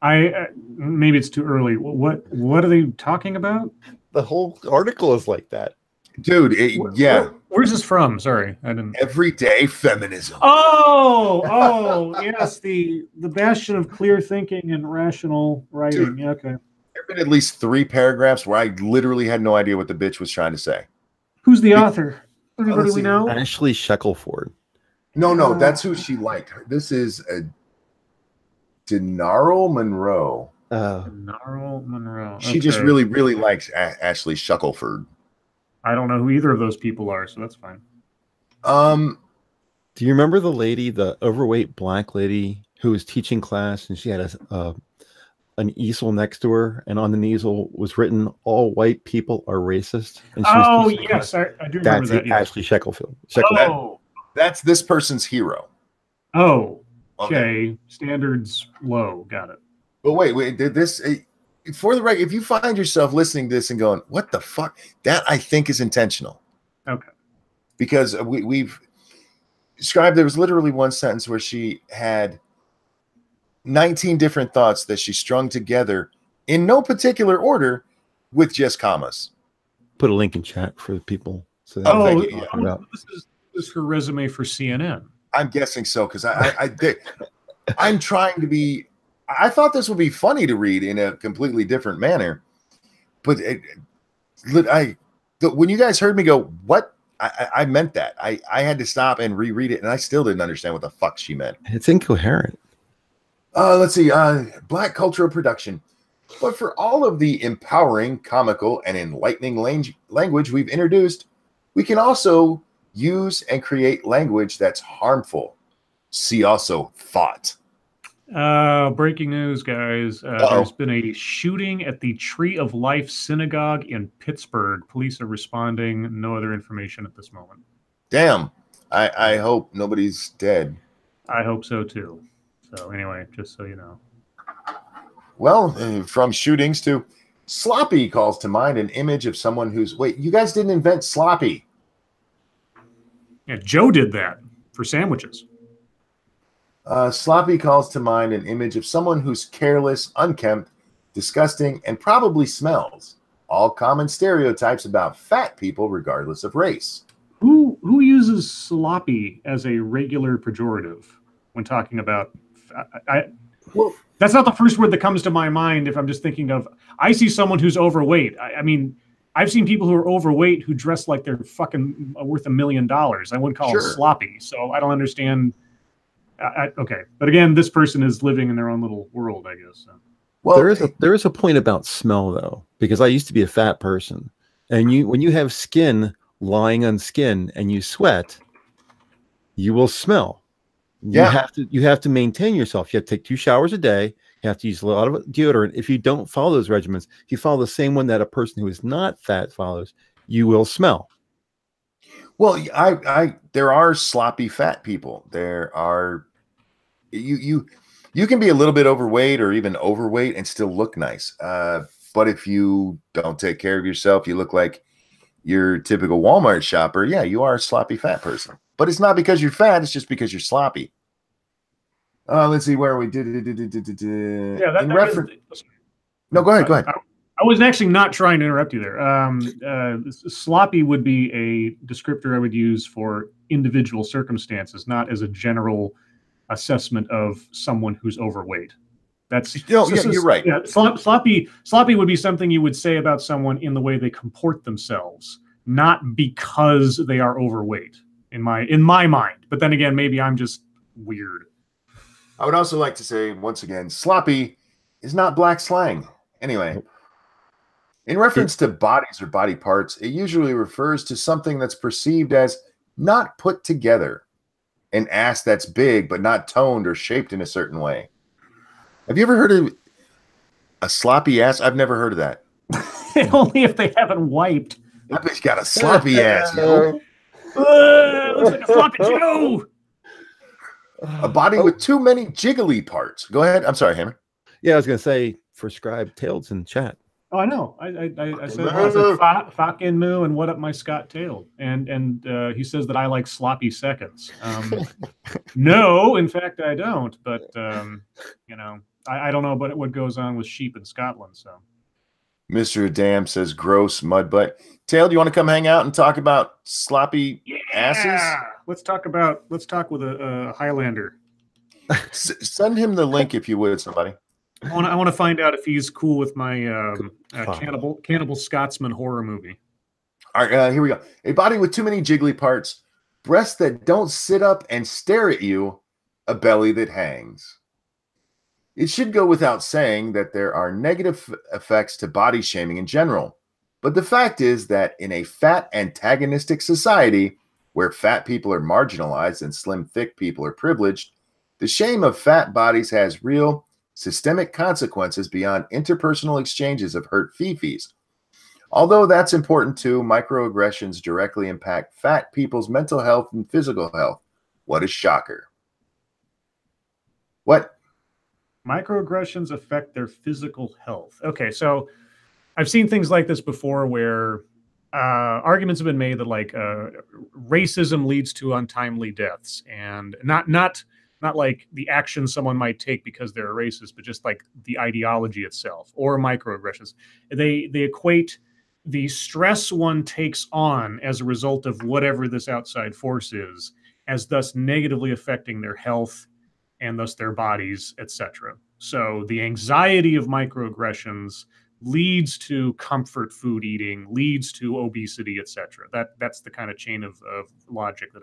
maybe it's too early. What are they talking about? The whole article is like that. Dude, yeah. Where's this from? Sorry, I didn't. Everyday feminism. Oh, yes, the bastion of clear thinking and rational writing. Dude, yeah, okay. There have been at least 3 paragraphs where I literally had no idea what the bitch was trying to say. Who's the author? Anybody we know? Ashley Shackelford. No, that's who she liked. This is a Denaro Monroe. Denaro Monroe. She just really, really likes Ashley Shackelford. I don't know who either of those people are, so that's fine. Do you remember the lady, the overweight black lady who was teaching class, and she had an easel next to her, and on the easel was written, "All white people are racist." And she yes, I do remember that. That's Ashley Shackelford. That's this person's hero. Oh, okay. Standards low. Got it. But wait, did this... For the record, if you find yourself listening to this and going, "What the fuck?" That I think is intentional. Okay. Because we've described, there was literally one sentence where she had 19 different thoughts that she strung together in no particular order with just commas. Put a link in chat for the people. So thank you. Yeah. This is her resume for CNN. I'm guessing so, because I'm trying to be... I thought this would be funny to read in a completely different manner, but when you guys heard me go, "What?" I meant that. I had to stop and reread it, and I still didn't understand what the fuck she meant. It's incoherent. Let's see. Black cultural production. But for all of the empowering, comical, and enlightening language we've introduced, we can also use and create language that's harmful. See also thought. Breaking news, guys. There's been a shooting at the Tree of Life Synagogue in Pittsburgh. Police are responding. No other information at this moment. Damn. I hope nobody's dead. I hope so, too. So anyway, just so you know. Well, from shootings to sloppy calls to mind an image of someone who's... Wait, you guys didn't invent sloppy. Yeah, Joe did that for sandwiches. Sloppy calls to mind an image of someone who's careless, unkempt, disgusting, and probably smells. All common stereotypes about fat people regardless of race. Who uses sloppy as a regular pejorative when talking about... Well, that's not the first word that comes to my mind if I'm just thinking of... I see someone who's overweight. I mean, I've seen people who are overweight who dress like they're fucking worth $1 million. I wouldn't call them sloppy. So I don't understand... okay, but again, this person is living in their own little world, I guess. So. Well, there is a point about smell though, because I used to be a fat person, and when you have skin lying on skin and you sweat, you will smell. Yeah. You have to maintain yourself. You have to take 2 showers a day. You have to use a lot of deodorant. If you don't follow those regimens, if you follow the same one that a person who is not fat follows, you will smell. Well, there are sloppy fat people. There are you can be a little bit overweight or even overweight and still look nice. But if you don't take care of yourself, you look like your typical Walmart shopper. Yeah, you are a sloppy fat person. But it's not because you're fat, it's just because you're sloppy. Let's see where we did. Yeah, No, go ahead. I was actually not trying to interrupt you there. Sloppy would be a descriptor I would use for individual circumstances, not as a general assessment of someone who's overweight. You're right. Yeah, sloppy would be something you would say about someone in the way they comport themselves, not because they are overweight. In my mind, but then again, maybe I'm just weird. I would also like to say once again, sloppy is not black slang. Anyway. In reference to bodies or body parts, it usually refers to something that's perceived as not put together. An ass that's big but not toned or shaped in a certain way. Have you ever heard of a sloppy ass? I've never heard of that. Only if they haven't wiped. That bitch got a sloppy ass, yo. Looks like a sloppy Joe. A body with too many jiggly parts. Go ahead. I'm sorry, Hammer. Yeah, I was going to say for Scribe Tails in chat. Oh, I know. I said fucking moo and what up my Scott tailed, and he says that I like sloppy seconds. No, in fact I don't. But I don't know about what goes on with sheep in Scotland. So, Mr. Dam says gross mud butt. Tail, do you want to come hang out and talk about sloppy asses? Let's talk with a Highlander. Send him the link if you would, somebody. I want to find out if he's cool with my Cannibal Scotsman horror movie. All right, here we go. A body with too many jiggly parts, breasts that don't sit up and stare at you, a belly that hangs. It should go without saying that there are negative effects to body shaming in general. But the fact is that in a fat antagonistic society where fat people are marginalized and slim thick people are privileged, the shame of fat bodies has real systemic consequences beyond interpersonal exchanges of hurt fifis. Although that's important too, microaggressions directly impact fat people's mental health and physical health. What a shocker. What? Microaggressions affect their physical health. Okay, so I've seen things like this before where arguments have been made that like racism leads to untimely deaths, and not like the action someone might take because they're a racist, but just like the ideology itself or microaggressions. They equate the stress one takes on as a result of whatever this outside force is as thus negatively affecting their health and thus their bodies, etc. So the anxiety of microaggressions leads to comfort food eating, leads to obesity, etc. That's the kind of chain of logic that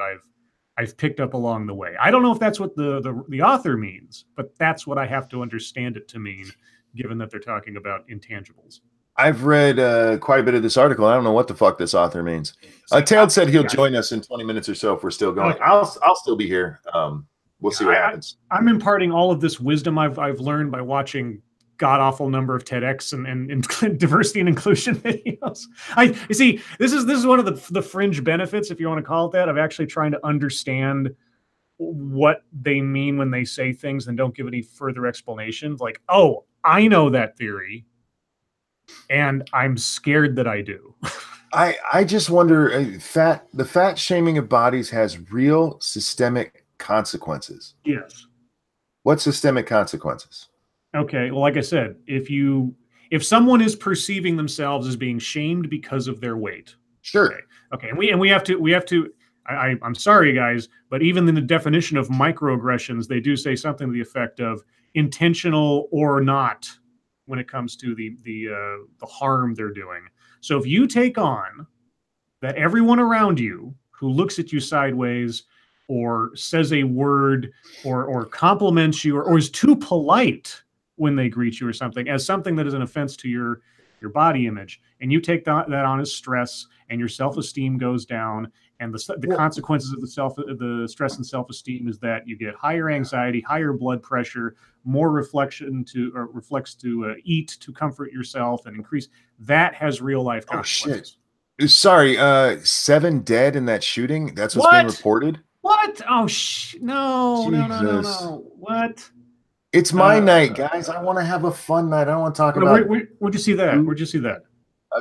I've picked up along the way. I don't know if that's what the author means, but that's what I have to understand it to mean given that they're talking about intangibles. I've read quite a bit of this article. I don't know what the fuck this author means. Tailed said he'll join us in 20 minutes or so if we're still going. Okay. I'll still be here. We'll see what happens. I'm imparting all of this wisdom I've learned by watching god-awful number of TEDx and diversity and inclusion videos. You see, this is one of the fringe benefits, if you want to call it that, of actually trying to understand what they mean when they say things and don't give any further explanations. Like, oh, I know that theory, and I'm scared that I do. I just wonder, the fat shaming of bodies has real systemic consequences. Yes. What systemic consequences? Okay, well, like I said, if someone is perceiving themselves as being shamed because of their weight, sure, okay, and we have to. I'm sorry, guys, but even in the definition of microaggressions, they do say something to the effect of intentional or not when it comes to the harm they're doing. So if you take on that everyone around you who looks at you sideways or says a word or compliments you or is too polite when they greet you or something as something that is an offense to your body image, and you take that on as stress, and your self-esteem goes down, and the consequences of the stress and self-esteem is that you get higher anxiety, higher blood pressure, more reflex to eat to comfort yourself and increase. That has real life consequences. Oh shit! Sorry, 7 dead in that shooting. That's what's being reported. What? Oh no! What? It's my night, guys. I want to have a fun night. I don't want to talk about. Where'd you see that? Where'd you see that?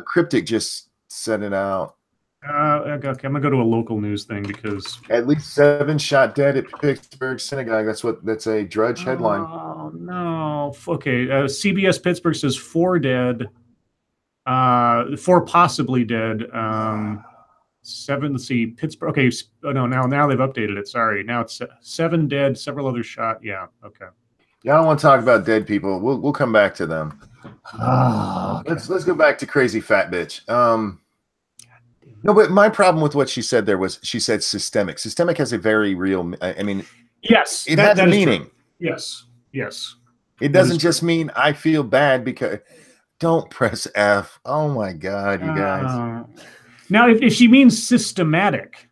Cryptic just sent it out. Okay, I'm gonna go to a local news thing because at least 7 shot dead at Pittsburgh synagogue. That's a Drudge headline. Oh no. Okay, CBS Pittsburgh says 4 dead, 4 possibly dead. 7. Let's see, Pittsburgh. Okay, no, now they've updated it. Sorry, now it's 7 dead, several others shot. Yeah, okay. Yeah, I don't want to talk about dead people. We'll come back to them. Okay. Let's go back to crazy fat bitch. No, but my problem with what she said there was she said systemic. Systemic has a very real. I mean, yes, it has a meaning. Yes. It doesn't just mean I feel bad because. Don't press F. Oh my God, you guys. Now, if she means systematic,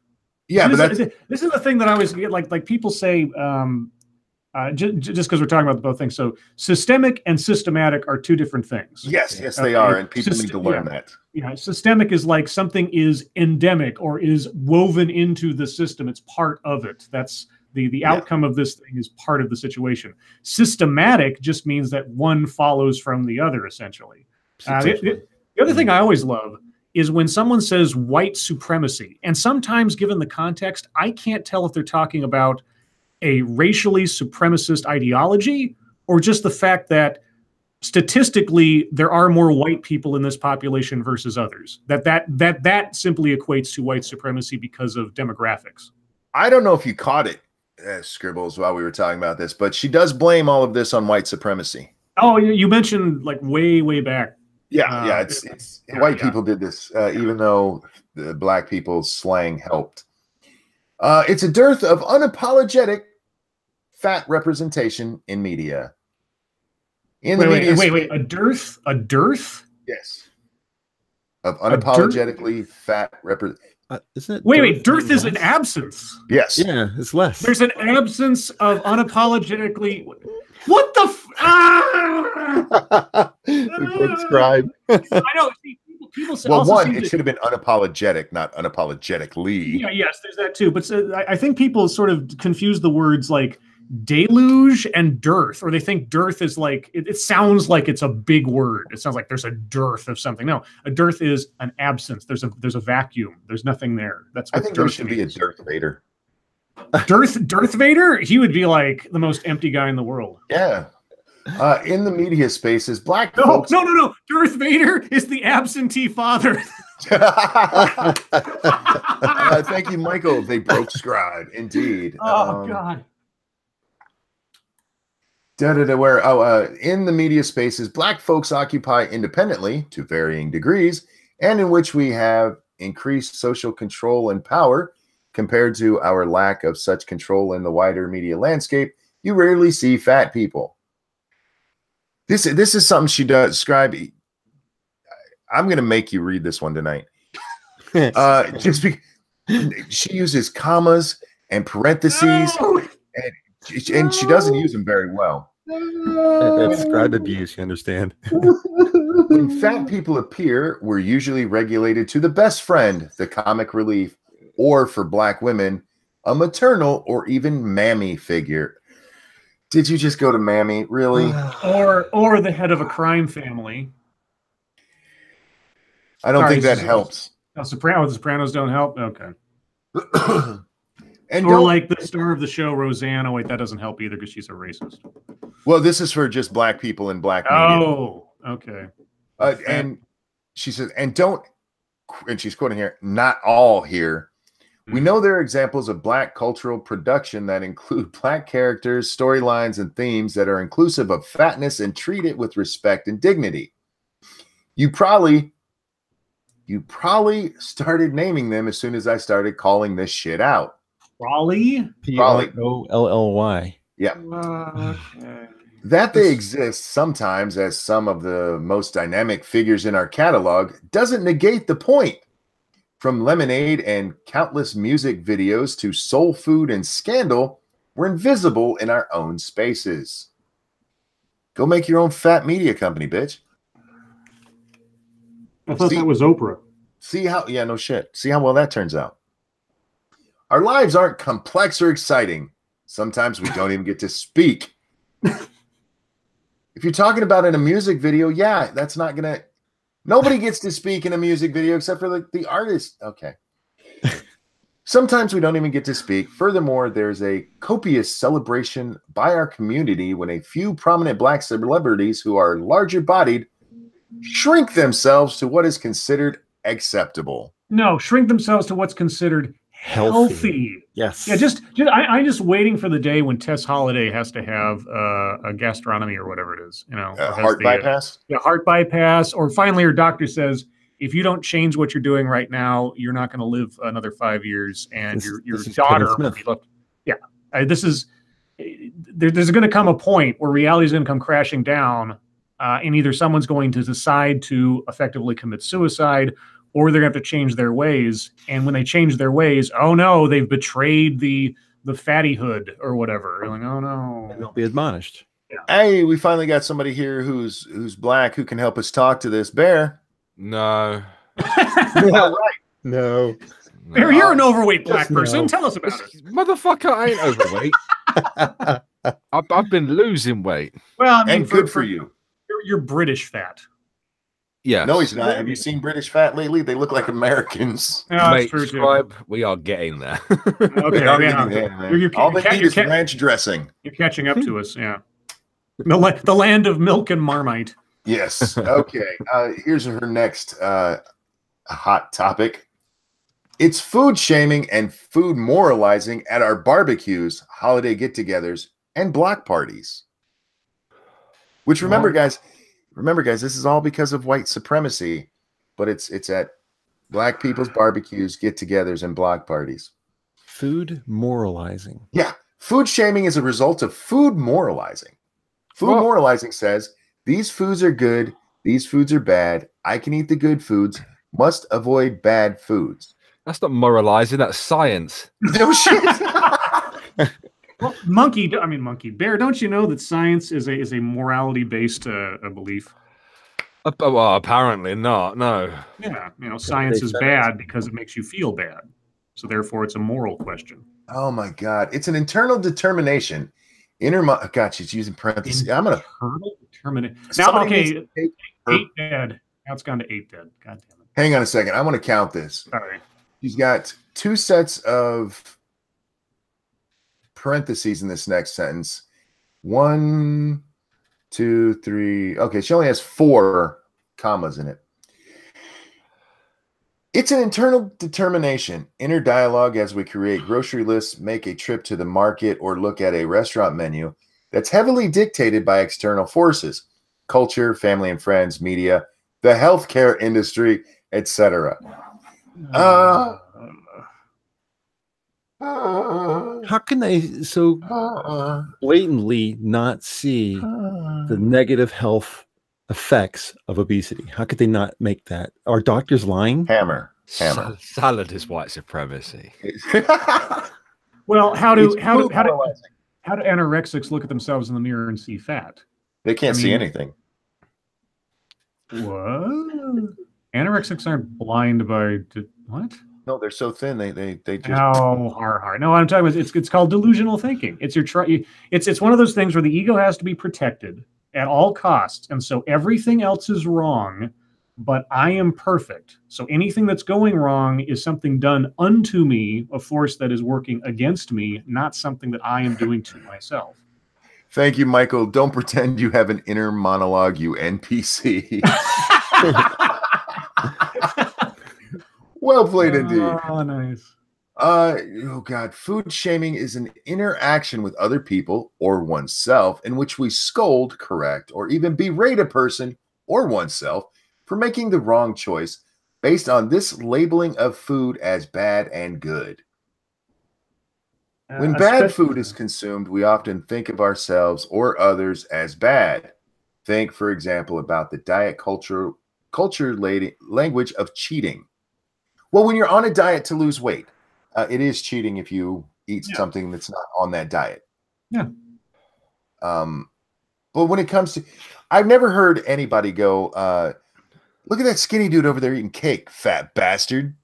yeah, but this is the thing that I always get. Like people say. Just because we're talking about both things. So systemic and systematic are 2 different things. Yes, they are. And people need to learn that. Yeah, systemic is like something is endemic or is woven into the system. It's part of it. That's the outcome of this thing is part of the situation. Systematic just means that one follows from the other, essentially. The other thing I always love is when someone says white supremacy. And sometimes, given the context, I can't tell if they're talking about a racially supremacist ideology or just the fact that statistically there are more white people in this population versus others. That simply equates to white supremacy because of demographics. I don't know if you caught it, Scribbles, while we were talking about this, but she does blame all of this on white supremacy. Oh, you mentioned like way back. Yeah, it's white people did this, even though the black people's slang helped. It's a dearth of unapologetic fat representation in media. Wait, a dearth? Yes. Of unapologetically fat isn't it? Wait, dearth is an absence. Yes. Yeah, it's less. There's an absence of unapologetically. What the? Scribe. I know. See, people say. Well, it should have been unapologetic, not unapologetically. Yeah, yes, there's that too. But I think people sort of confuse the words like deluge and dearth, or they think dearth is like it sounds like it's a big word. It sounds like there's a dearth of something. No, a dearth is an absence. There's a vacuum. There's nothing there. That's what I think there should be a Darth Vader. Darth Vader? He would be like the most empty guy in the world. Yeah. In the media spaces, black folks. No. Darth Vader is the absentee father. Thank you, Michael. They broke Scribe. Indeed. Oh, God. In the media spaces, black folks occupy independently to varying degrees, and in which we have increased social control and power compared to our lack of such control in the wider media landscape, you rarely see fat people. This is something she does. Scribe, I'm going to make you read this one tonight. Just because she uses commas and parentheses, and she doesn't use them very well. That's Scribe abuse, you understand? When fat people appear, we're usually regulated to the best friend, the comic relief, or for Black women, a maternal or even mammy figure. Did you just go to mammy? Really? Or the head of a crime family. I don't think that helps. The Sopranos don't help? Okay. And or like the star of the show, Roseanne. Oh, wait, that doesn't help either because she's a racist. Well, this is for just Black people in Black media. Oh, okay. And she says, and she's quoting here, not all here. We know there are examples of Black cultural production that include Black characters, storylines, and themes that are inclusive of fatness and treat it with respect and dignity. You probably started naming them as soon as I started calling this shit out. Raleigh? P-R-O-L-L-Y. Yeah. Okay. That they exist sometimes as some of the most dynamic figures in our catalog doesn't negate the point. From Lemonade and countless music videos to Soul Food and Scandal, we're invisible in our own spaces. Go make your own fat media company, bitch. I thought that was Oprah. See how, yeah, no shit. See how well that turns out. Our lives aren't complex or exciting. Sometimes we don't even get to speak. If you're talking about in a music video, yeah, that's not going to... Nobody gets to speak in a music video except for the artist. Okay. Sometimes we don't even get to speak. Furthermore, there's a copious celebration by our community when a few prominent Black celebrities who are larger bodied shrink themselves to what is considered acceptable. No, shrink themselves to what's considered healthy. Yes. Yeah, I'm just waiting for the day when Tess Holliday has to have a gastronomy or whatever it is. Heart bypass? Heart bypass. Or finally her doctor says, if you don't change what you're doing right now, you're not going to live another 5 years, and your daughter will be left. Yeah. There's going to come a point where reality is going to come crashing down, and either someone's going to decide to effectively commit suicide, or they're going to have to change their ways. And when they change their ways, oh no, they've betrayed the fattyhood or whatever. You're like, oh no. And they'll be admonished. Yeah. Hey, we finally got somebody here who's Black who can help us talk to this. Bear. No. Right. No. Bear, you're an overweight Black person. Tell us about it. Motherfucker, I ain't overweight. I've been losing weight. Well, I mean, and good for you. You're British fat. Yeah. No, he's not. Have you seen British fat lately? They look like Americans. Yeah, mate, Scribe, we are getting there. Okay, all they need is ranch dressing. You're catching up to us, yeah. The land of milk and Marmite. Yes. Okay. Here's her next hot topic. It's food shaming and food moralizing at our barbecues, holiday get-togethers, and block parties. Which remember, guys, this is all because of white supremacy, but it's at Black people's barbecues, get-togethers, and block parties. Food moralizing. Yeah. Food shaming is a result of food moralizing. Food moralizing says, these foods are good, these foods are bad, I can eat the good foods, must avoid bad foods. That's not moralizing, that's science. No shit. Well, Bear, don't you know that science is a morality-based belief? Well, apparently not, no. Yeah, science is bad because it makes you feel bad. So therefore, it's a moral question. Oh my God. It's an internal determination. God, she's using parentheses. Internal determination. Now, okay, 8 dead. Now it's gone to 8 dead. God damn it. Hang on a second. I want to count this. All right. She's got 2 sets of parentheses in this next sentence. 1, 2, 3. Okay, she only has 4 commas in it. It's an internal determination, inner dialogue as we create grocery lists, make a trip to the market, or look at a restaurant menu that's heavily dictated by external forces, culture, family and friends, media, the healthcare industry, etc. How can they so blatantly not see the negative health effects of obesity? How could they not make that? Are doctors lying? Hammer. Salad is white supremacy. Well, how do anorexics look at themselves in the mirror and see fat? They can't see anything. What? Anorexics aren't blind by what? No, they're so thin. They just. No, No, I'm talking about it's called delusional thinking. It's it's one of those things where the ego has to be protected at all costs, and so everything else is wrong, but I am perfect. So anything that's going wrong is something done unto me, a force that is working against me, not something that I am doing to myself. Thank you, Michael. Don't pretend you have an inner monologue, you NPC. Well played indeed. Oh, nice. Oh God, food shaming is an interaction with other people or oneself in which we scold, correct, or even berate a person or oneself for making the wrong choice based on this labeling of food as bad and good. When bad food is consumed, we often think of ourselves or others as bad. Think, for example, about the diet culture language of cheating. Well, when you're on a diet to lose weight, it is cheating if you eat something that's not on that diet. Yeah. But when it comes to, I've never heard anybody go, look at that skinny dude over there eating cake, fat bastard.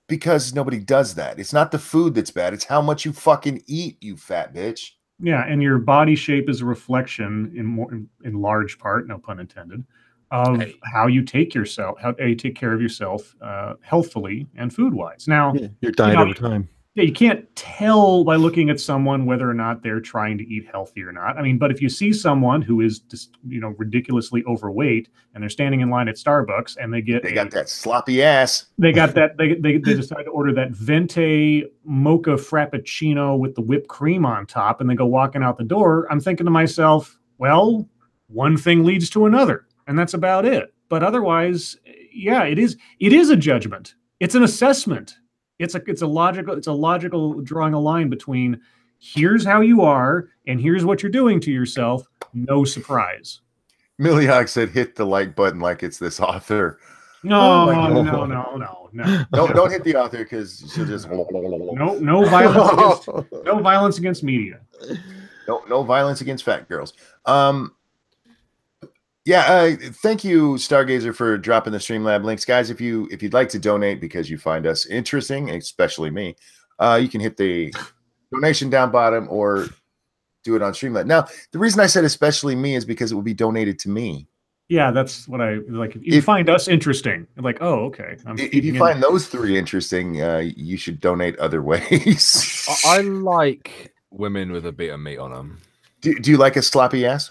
Because nobody does that. It's not the food that's bad. It's how much you fucking eat, you fat bitch. Yeah, and your body shape is a reflection in large part, no pun intended, of how you take yourself, how you take care of yourself healthfully and food-wise. Now, your diet over time. Yeah, you can't tell by looking at someone whether or not they're trying to eat healthy or not. I mean, but if you see someone who is just, ridiculously overweight and they're standing in line at Starbucks and they got that sloppy ass. They got that they decide to order that venti mocha frappuccino with the whipped cream on top and they go walking out the door. I'm thinking to myself, well, one thing leads to another, and that's about it. But otherwise, yeah, it is a judgment. It's an assessment. It's a logical drawing a line between here's how you are and here's what you're doing to yourself. No surprise. Milliog said, "Hit the like button like it's this author." No. Don't hit the author because she'll just no violence against no violence against media. No violence against fat girls. Thank you, Stargazer, for dropping the Streamlab links, guys. If you'd like to donate because you find us interesting, especially me, you can hit the donation down bottom or do it on Streamlab. Now, the reason I said especially me is because it will be donated to me. Yeah, that's what I like. If you find us interesting, like, oh, okay. If you find those three interesting, you should donate other ways. I like women with a bit of meat on them. Do you like a sloppy ass?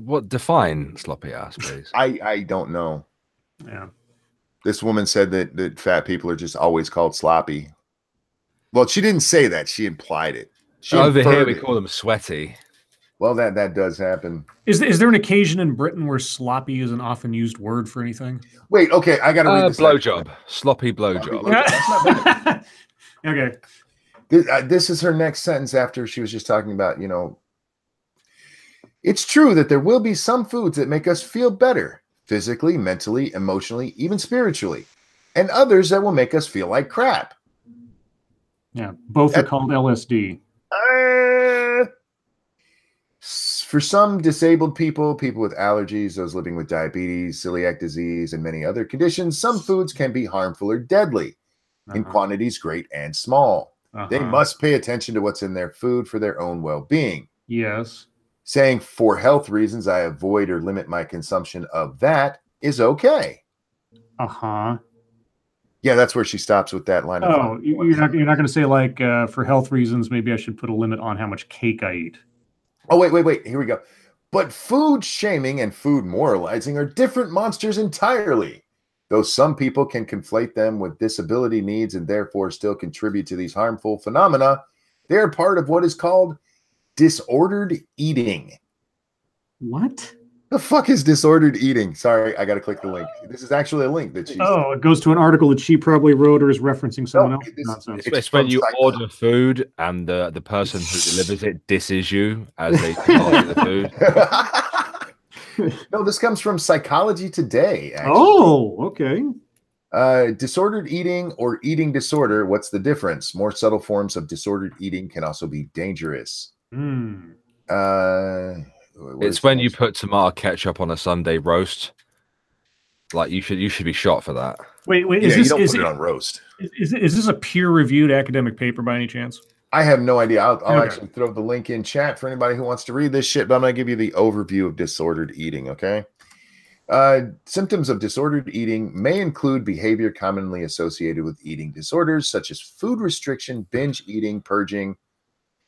What define sloppy ass, please? I don't know. Yeah. This woman said that fat people are just always called sloppy. Well, she didn't say that. She implied it. Over here, we call them sweaty. Well, that does happen. Is there an occasion in Britain where sloppy is an often used word for anything? Wait, okay, I got to read this. Blowjob. Sloppy blowjob. Okay. This is her next sentence after she was just talking about, it's true that there will be some foods that make us feel better, physically, mentally, emotionally, even spiritually, and others that will make us feel like crap. Yeah, both are called LSD. For some disabled people with allergies, those living with diabetes, celiac disease, and many other conditions, some foods can be harmful or deadly in quantities great and small. They must pay attention to what's in their food for their own well-being. Yes. Saying for health reasons, I avoid or limit my consumption of that is okay. Yeah, that's where she stops with that line. Oh, you're not going to say like for health reasons, maybe I should put a limit on how much cake I eat. Oh, wait. Here we go. But food shaming and food moralizing are different monsters entirely. Though some people can conflate them with disability needs and therefore still contribute to these harmful phenomena, they are part of what is called disordered eating. What? The fuck is disordered eating? Sorry, I got to click the link. This is actually a link that she. Oh, it goes to an article that she probably wrote or is referencing someone else. Nonsense. It's when you order food and the person who delivers it disses you as they eat the food. No, this comes from Psychology Today. Actually. Oh, okay. Disordered eating or eating disorder. What's the difference? More subtle forms of disordered eating can also be dangerous. It's when you put tomato ketchup on a Sunday roast. Like you should be shot for that. Wait, yeah, you don't put it on roast. Is this a peer-reviewed academic paper by any chance? I have no idea. I'll actually throw the link in chat for anybody who wants to read this shit, but I'm going to give you the overview of disordered eating, okay? Symptoms of disordered eating may include behavior commonly associated with eating disorders, such as food restriction, binge eating, purging.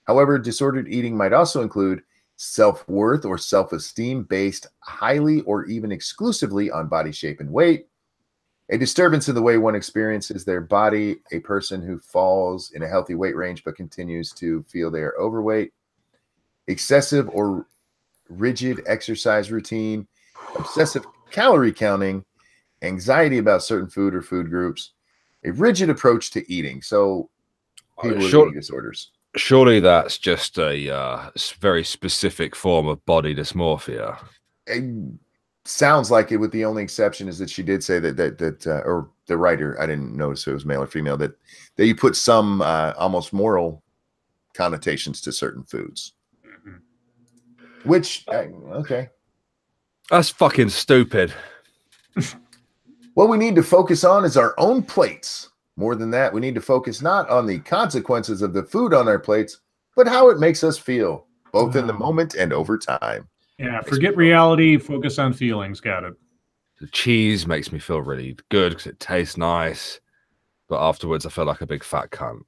However, disordered eating might also include self-worth or self-esteem based highly or even exclusively on body shape and weight, a disturbance in the way one experiences their body, a person who falls in a healthy weight range but continues to feel they are overweight, excessive or rigid exercise routine, obsessive calorie counting, anxiety about certain food or food groups, a rigid approach to eating. So people with eating disorders. Surely that's just a very specific form of body dysmorphia. It sounds like it, with the only exception is that she did say that or the writer, I didn't notice if it was male or female, that you put some almost moral connotations to certain foods. Which, okay. That's fucking stupid. What we need to focus on is our own plates. More than that, we need to focus not on the consequences of the food on our plates, but how it makes us feel, both in the moment and over time. Yeah, forget reality, focus on feelings. Got it. The cheese makes me feel really good because it tastes nice, but afterwards I feel like a big fat cunt.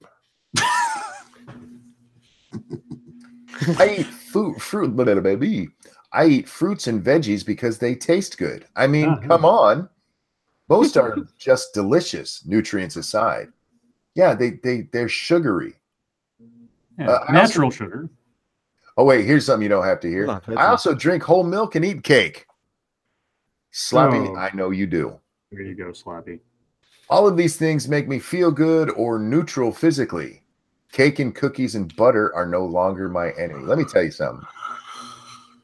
I eat fruit, baby. I eat fruits and veggies because they taste good. I mean, come on. Most are just delicious, nutrients aside. Yeah, they're sugary. Yeah, natural sugar. Oh, wait, here's something you don't have to hear. I also drink whole milk and eat cake. Slappy, I know you do. There you go, Slappy. All of these things make me feel good or neutral physically. Cake and cookies and butter are no longer my enemy. Let me tell you something.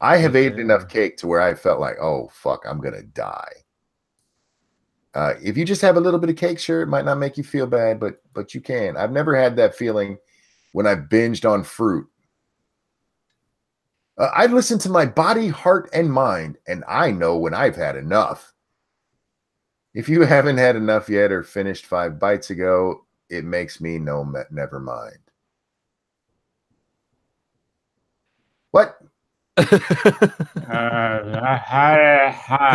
I have ate enough cake to where I felt like, oh, fuck, I'm going to die. If you just have a little bit of cake, sure, it might not make you feel bad, but you can. I've never had that feeling when I binged on fruit. I listen to my body, heart, and mind, and I know when I've had enough. If you haven't had enough yet or finished 5 bites ago, it makes me know never mind. What? How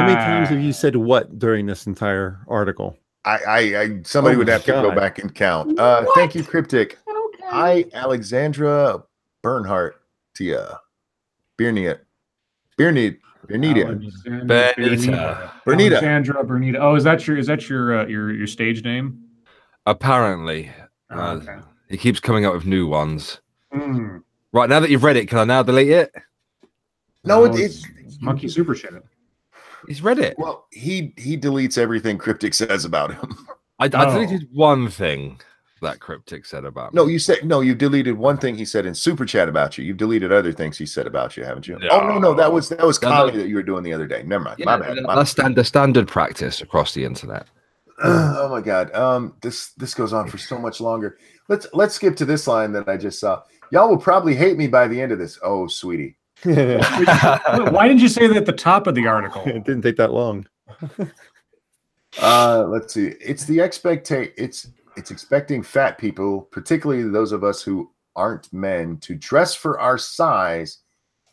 many times have you said what during this entire article? Somebody would have to go back and count. Thank you, Cryptic. Okay. Hi, Alexandra Bernhardt, Tia. Bernita. Alexandra Bernita. Oh, is that your stage name? Apparently. Okay. He keeps coming up with new ones. Right, now that you've read it, can I now delete it? No, it's Monkey Super Shit. He's read it. Well, he deletes everything Cryptic says about him. I deleted one thing that Cryptic said about me. No, you deleted one thing he said in Super Chat about you. You've deleted other things he said about you, haven't you? No. Oh no, that was comedy that you were doing the other day. Never mind. Yeah, my bad. That's standard practice across the internet. Oh my god. This goes on for so much longer. Let's skip to this line that I just saw. Y'all will probably hate me by the end of this. Oh, sweetie. Why didn't you say that at the top of the article? It didn't take that long. Let's see. It's the it's expecting fat people, particularly those of us who aren't men, to dress for our size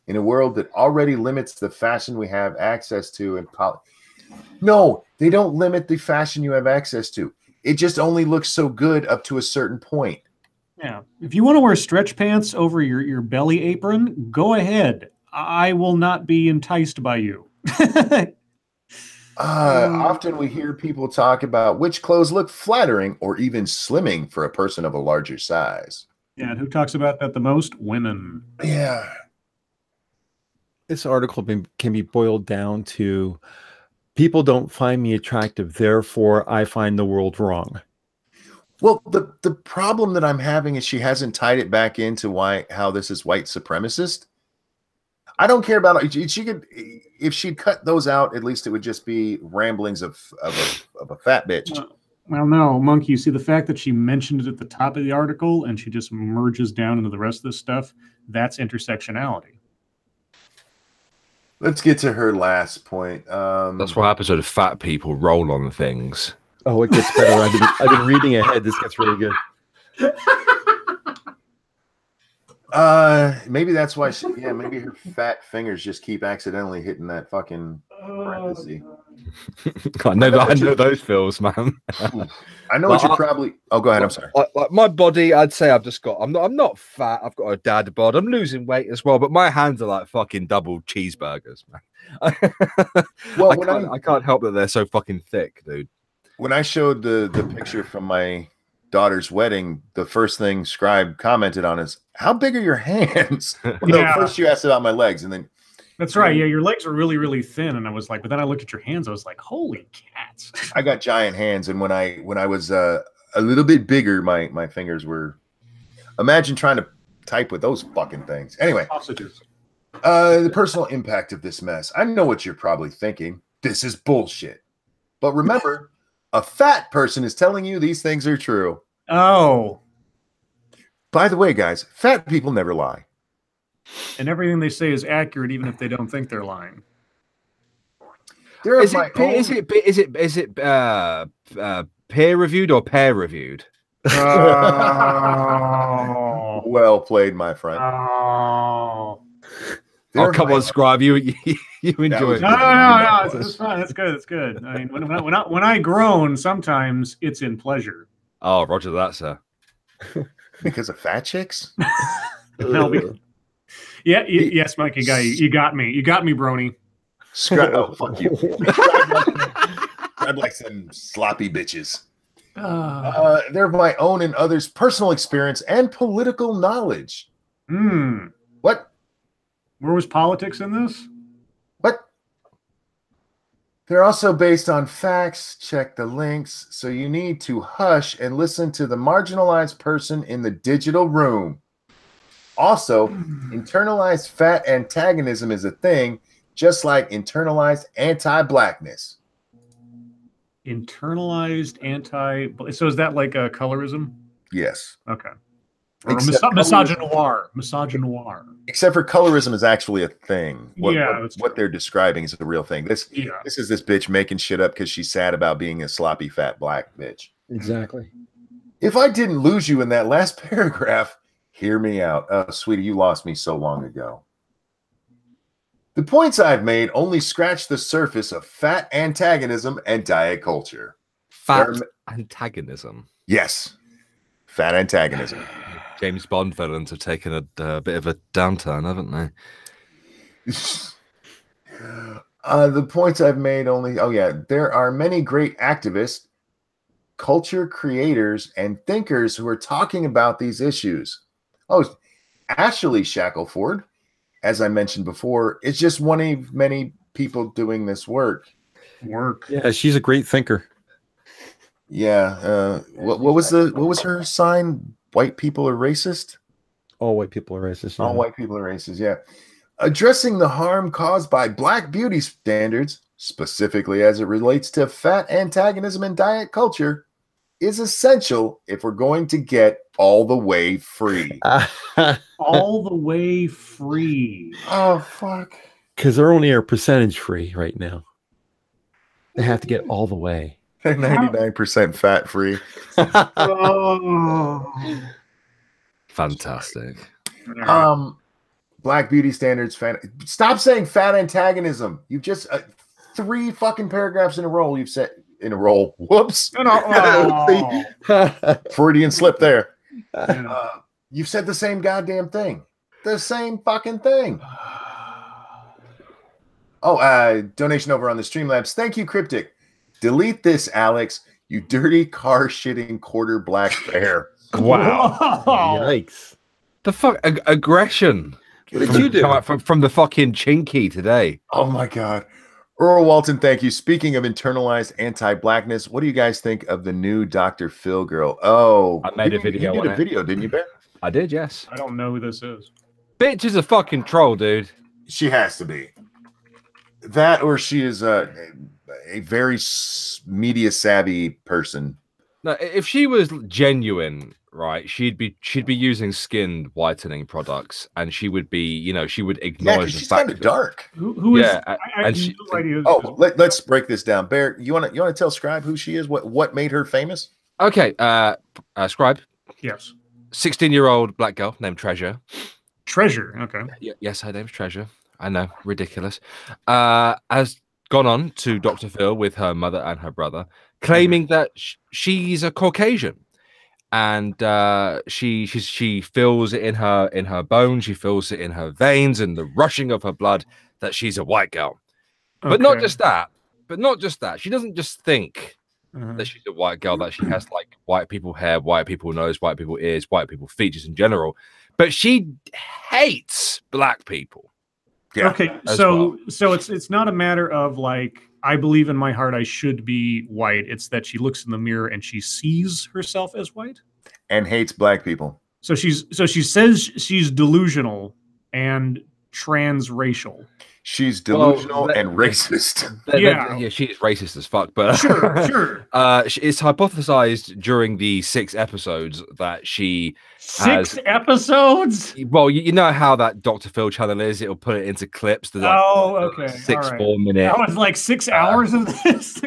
in a world that already limits the fashion we have access to. No, they don't limit the fashion you have access to. It just only looks so good up to a certain point. Yeah. If you want to wear stretch pants over your belly apron, go ahead. I will not be enticed by you. Often we hear people talk about which clothes look flattering or even slimming for a person of a larger size. Yeah, and who talks about that the most? Women. Yeah. This article can be boiled down to people don't find me attractive, therefore I find the world wrong. Well, the problem that I'm having is she hasn't tied it back into how this is white supremacist. I don't care about it. She could, if she'd cut those out, at least it would just be ramblings of a fat bitch. Well, no, Monkey, you see the fact that she mentioned it at the top of the article and she just merges down into the rest of this stuff, that's intersectionality. Let's get to her last point. That's what happens when the fat people roll on things. Oh, it gets better. I've been reading ahead. This gets really good. Maybe that's why maybe her fat fingers just keep accidentally hitting that fucking parenthesis. I know those feels, man. I know what you're probably. Oh, go ahead. I'm sorry. Like my body, I'd say I'm not fat. I've got a dad bod. I'm losing weight as well, but my hands are like fucking double cheeseburgers, man. Well, I can't help that they're so fucking thick, dude. When I showed the picture from my daughter's wedding, the first thing Scribe commented on is, "How big are your hands?" No, first you asked about my legs, and then. That's right. Yeah, your legs are really, really thin, and I was like, but then I looked at your hands. I was like, holy cats! I got giant hands, and when I was a little bit bigger, my fingers were. Imagine trying to type with those fucking things. Anyway, sausages. The personal impact of this mess. I know what you're probably thinking. This is bullshit. But remember, a fat person is telling you these things are true. Oh. By the way, guys, fat people never lie. And everything they say is accurate, even if they don't think they're lying. Is it peer reviewed or pear reviewed? Oh. Well played, my friend. Oh, Come on, Scribe. You enjoy it. No. It's fine. That's good. That's good. I mean, when I groan, sometimes it's in pleasure. Oh, Roger that, sir. Because of fat chicks? Yes, Mikey guy, you got me. You got me, Brony. Scribe, oh, fuck you. Scribe like some sloppy bitches. They're my own and others' personal experience and political knowledge. What? Where was politics in this? What? They're also based on facts. Check the links. So you need to hush and listen to the marginalized person in the digital room. Also, internalized fat antagonism is a thing, just like internalized anti-blackness. Internalized anti... So is that like a colorism? Yes. Okay. Or misogynoir. Misogynoir. Except for colorism is actually a thing. What they're describing is the real thing. This is this bitch making shit up because she's sad about being a sloppy fat black bitch. Exactly. If I didn't lose you in that last paragraph, hear me out. Oh, sweetie, you lost me so long ago. The points I've made only scratch the surface of fat antagonism and diet culture. Fat antagonism? Yes. Fat antagonism. James Bond villains have taken a bit of a downturn, haven't they? The points I've made only... Oh, yeah. There are many great activists, culture creators, and thinkers who are talking about these issues. Oh, Ashley Shackelford, as I mentioned before, is just one of many people doing this work. Yeah, she's a great thinker. Yeah. What was her sign? White people are racist? All white people are racist. Yeah. All white people are racist, yeah. Addressing the harm caused by black beauty standards, specifically as it relates to fat antagonism and diet culture, is essential if we're going to get all the way free. All the way free. Oh, fuck. Because they're only a percentage free right now. They have to get all the way. They're 99% fat free. Oh. Fantastic. Black beauty standards. Stop saying fat antagonism. You've just 3 fucking paragraphs in a row. You've said in a row. Whoops. Freudian slip there. You've said the same goddamn thing. The same fucking thing. Oh, donation over on the Streamlabs. Thank you, Cryptic. Delete this, Alex. You dirty car shitting quarter black bear. Wow. Yikes. The fuck? Aggression. What did you do? Come out from the fucking chinky today. Oh my God. Earl Walton, thank you. Speaking of internalized anti-blackness, what do you guys think of the new Dr. Phil girl? Oh, I made a video. You did a video, didn't you, Bear? I did, yes. I don't know who this is. Bitch is a fucking troll, dude. She has to be. That, or she is a very media savvy person. No, if she was genuine, right, she'd be using skin whitening products, and she would be, you know, she would acknowledge the she's fact kind of dark. Who is? Yeah, I have no idea. Let's break this down. Bear, you want to tell Scribe who she is? What made her famous? Okay, Scribe. Yes. 16-year-old black girl named Treasure. Treasure. Okay. Yes, her name's Treasure. I know, ridiculous. Has gone on to Dr. Phil with her mother and her brother, claiming that she's a Caucasian, and she feels it in her bones, she feels it in her veins and the rushing of her blood that she's a white girl. Okay. But not just that. She doesn't just think that she's a white girl, that she has like white people hair, white people nose, white people ears, white people features in general. But she hates black people. Yeah, okay, so it's not a matter of like, I believe in my heart I should be white. It's that she looks in the mirror and she sees herself as white and hates black people. So she says she's delusional and transracial. She's delusional and racist. Yeah, she is racist as fuck. But sure. It's hypothesized during the 6 episodes that she has 6 episodes. Well, you know how that Dr. Phil channel is. It'll put it into clips. Like, okay. 6 4-minute. That was like 6 hours of this.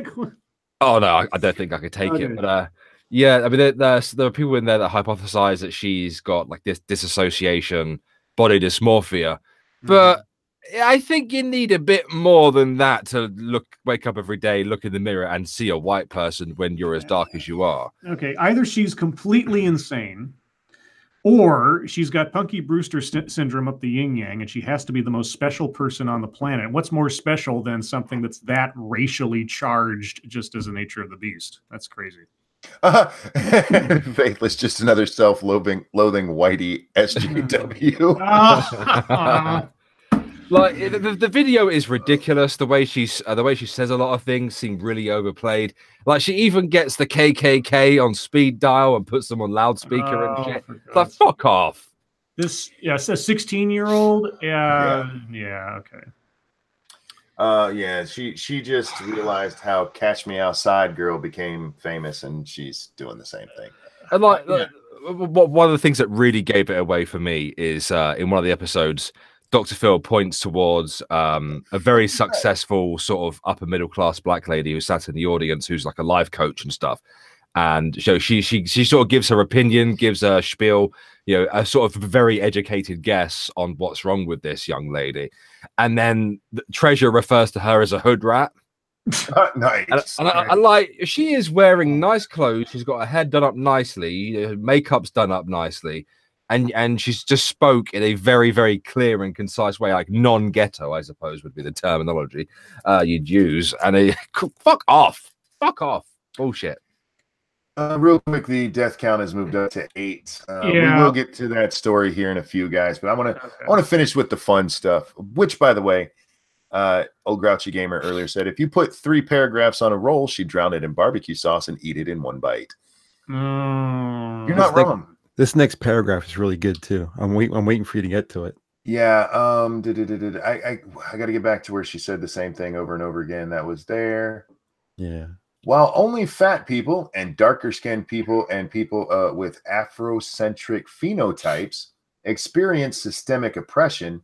Oh no, I don't think I could take it. But yeah, I mean, there are people in there that hypothesize that she's got like this disassociation, body dysmorphia, but I think you need a bit more than that to wake up every day, look in the mirror, and see a white person when you're as dark as you are. Okay, either she's completely insane, or she's got Punky Brewster syndrome up the yin yang, and she has to be the most special person on the planet. What's more special than something that's that racially charged, just as the nature of the beast? That's crazy. Faithless, just another self-loathing whitey SJW. Like the video is ridiculous. The way she says a lot of things seem really overplayed. Like she even gets the KKK on speed dial and puts them on loudspeaker and shit. Like fuck off. This a 16-year-old. Yeah. Okay. Yeah. She just realized how "Catch Me Outside" girl became famous, and she's doing the same thing. And like one of the things that really gave it away for me is in one of the episodes, Dr. Phil points towards a very successful sort of upper middle class black lady who sat in the audience, who's like a life coach and stuff. And so she sort of gives her opinion, gives a spiel, you know, a sort of very educated guess on what's wrong with this young lady. And then the Treasure refers to her as a hood rat. Nice. And I like, she is wearing nice clothes. She's got her hair done up nicely. Her makeup's done up nicely. And she's just spoke in a very, very clear and concise way, like non-ghetto, I suppose would be the terminology you'd use. And fuck off. Bullshit. Real quick, the death count has moved up to 8. We will get to that story here in a few, guys. But I want to finish with the fun stuff, which, by the way, Old Grouchy Gamer earlier said, if you put 3 paragraphs on a roll, she'd drown it in barbecue sauce and eat it in one bite. You're not wrong. This next paragraph is really good too. I'm waiting for you to get to it. Yeah. I got to get back to where she said the same thing over and over again. That was there. Yeah. While only fat people and darker skinned people and people with Afrocentric phenotypes experience systemic oppression,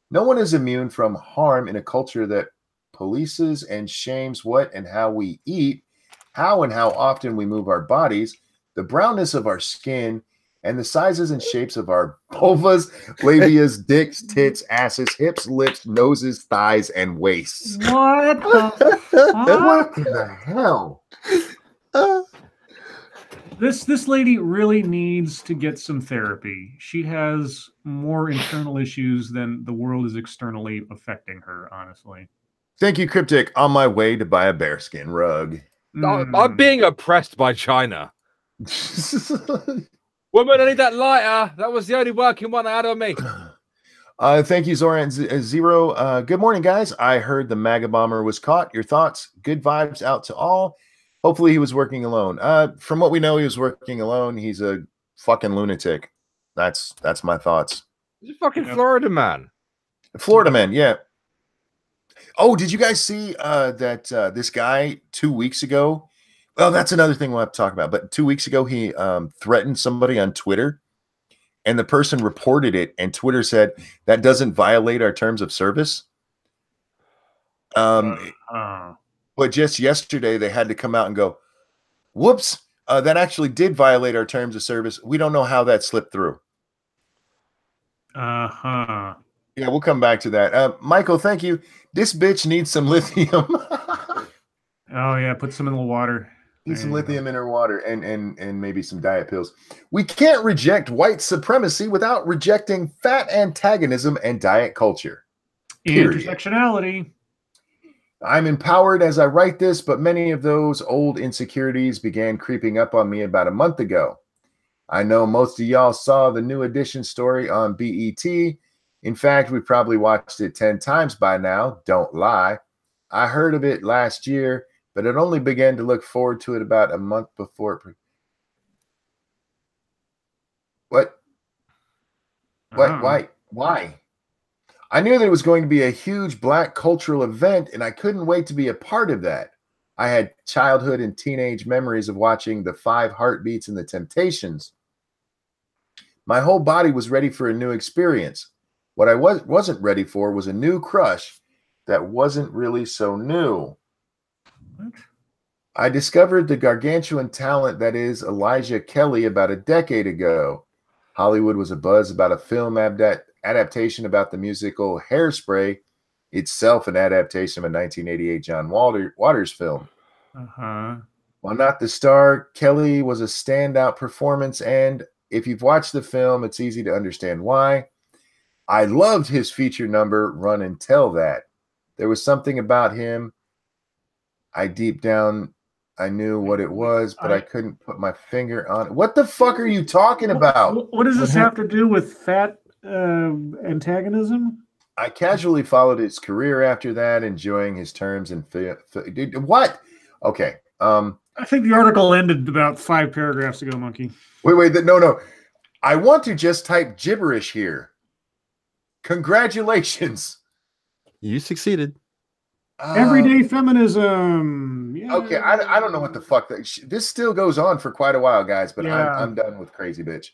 no one is immune from harm in a culture that polices and shames what and how we eat, how and how often we move our bodies, the brownness of our skin, and the sizes and shapes of our vulvas, labias, dicks, tits, asses, hips, lips, noses, thighs, and waists. What the hell? This lady really needs to get some therapy. She has more internal issues than the world is externally affecting her, honestly. Thank you, Cryptic. On my way to buy a bearskin rug. I'm being oppressed by China. Woman, I need that lighter. That was the only working one I had on me. Thank you, Zoran Zero. Good morning, guys. I heard the MAGA bomber was caught. Your thoughts? Good vibes out to all. Hopefully he was working alone. From what we know, he was working alone. He's a fucking lunatic. That's my thoughts. He's a fucking Florida man. Florida man, yeah. Oh, did you guys see that this guy 2 weeks ago? Well, that's another thing we'll have to talk about. But 2 weeks ago, he threatened somebody on Twitter. And the person reported it, and Twitter said that doesn't violate our terms of service. But just yesterday, they had to come out and go, whoops, that actually did violate our terms of service. We don't know how that slipped through. Yeah, we'll come back to that. Michael, thank you. This bitch needs some lithium. Oh, yeah, put some in the water. Need some lithium in her water and maybe some diet pills. We can't reject white supremacy without rejecting fat antagonism and diet culture. Period. Intersectionality. I'm empowered as I write this, but many of those old insecurities began creeping up on me about a month ago. I know most of y'all saw the New Edition story on BET. In fact, we probably watched it 10 times by now. Don't lie. I heard of it last year, but it only began to look forward to it about a month before it. What? Why? I knew that it was going to be a huge black cultural event, and I couldn't wait to be a part of that. I had childhood and teenage memories of watching the 5 Heartbeats and the Temptations. My whole body was ready for a new experience. What I wasn't ready for was a new crush that wasn't really so new. What? I discovered the gargantuan talent that is Elijah Kelly about a decade ago. Hollywood was abuzz about a film adaptation about the musical Hairspray, itself an adaptation of a 1988 John Waters film. While not the star, Kelly was a standout performance, and if you've watched the film, it's easy to understand why. I loved his feature number, Run and Tell That. There was something about him. Deep down, I knew what it was, but I couldn't put my finger on it. What the fuck are you talking about? What does this have to do with fat antagonism? I casually followed his career after that, enjoying his terms and what? Okay. I think the article ended about 5 paragraphs ago, Monkey. Wait, no. I want to just type gibberish here. Congratulations. You succeeded. Everyday feminism. Yeah. Okay, I don't know what the fuck this still goes on for quite a while, guys, but I'm done with crazy bitch.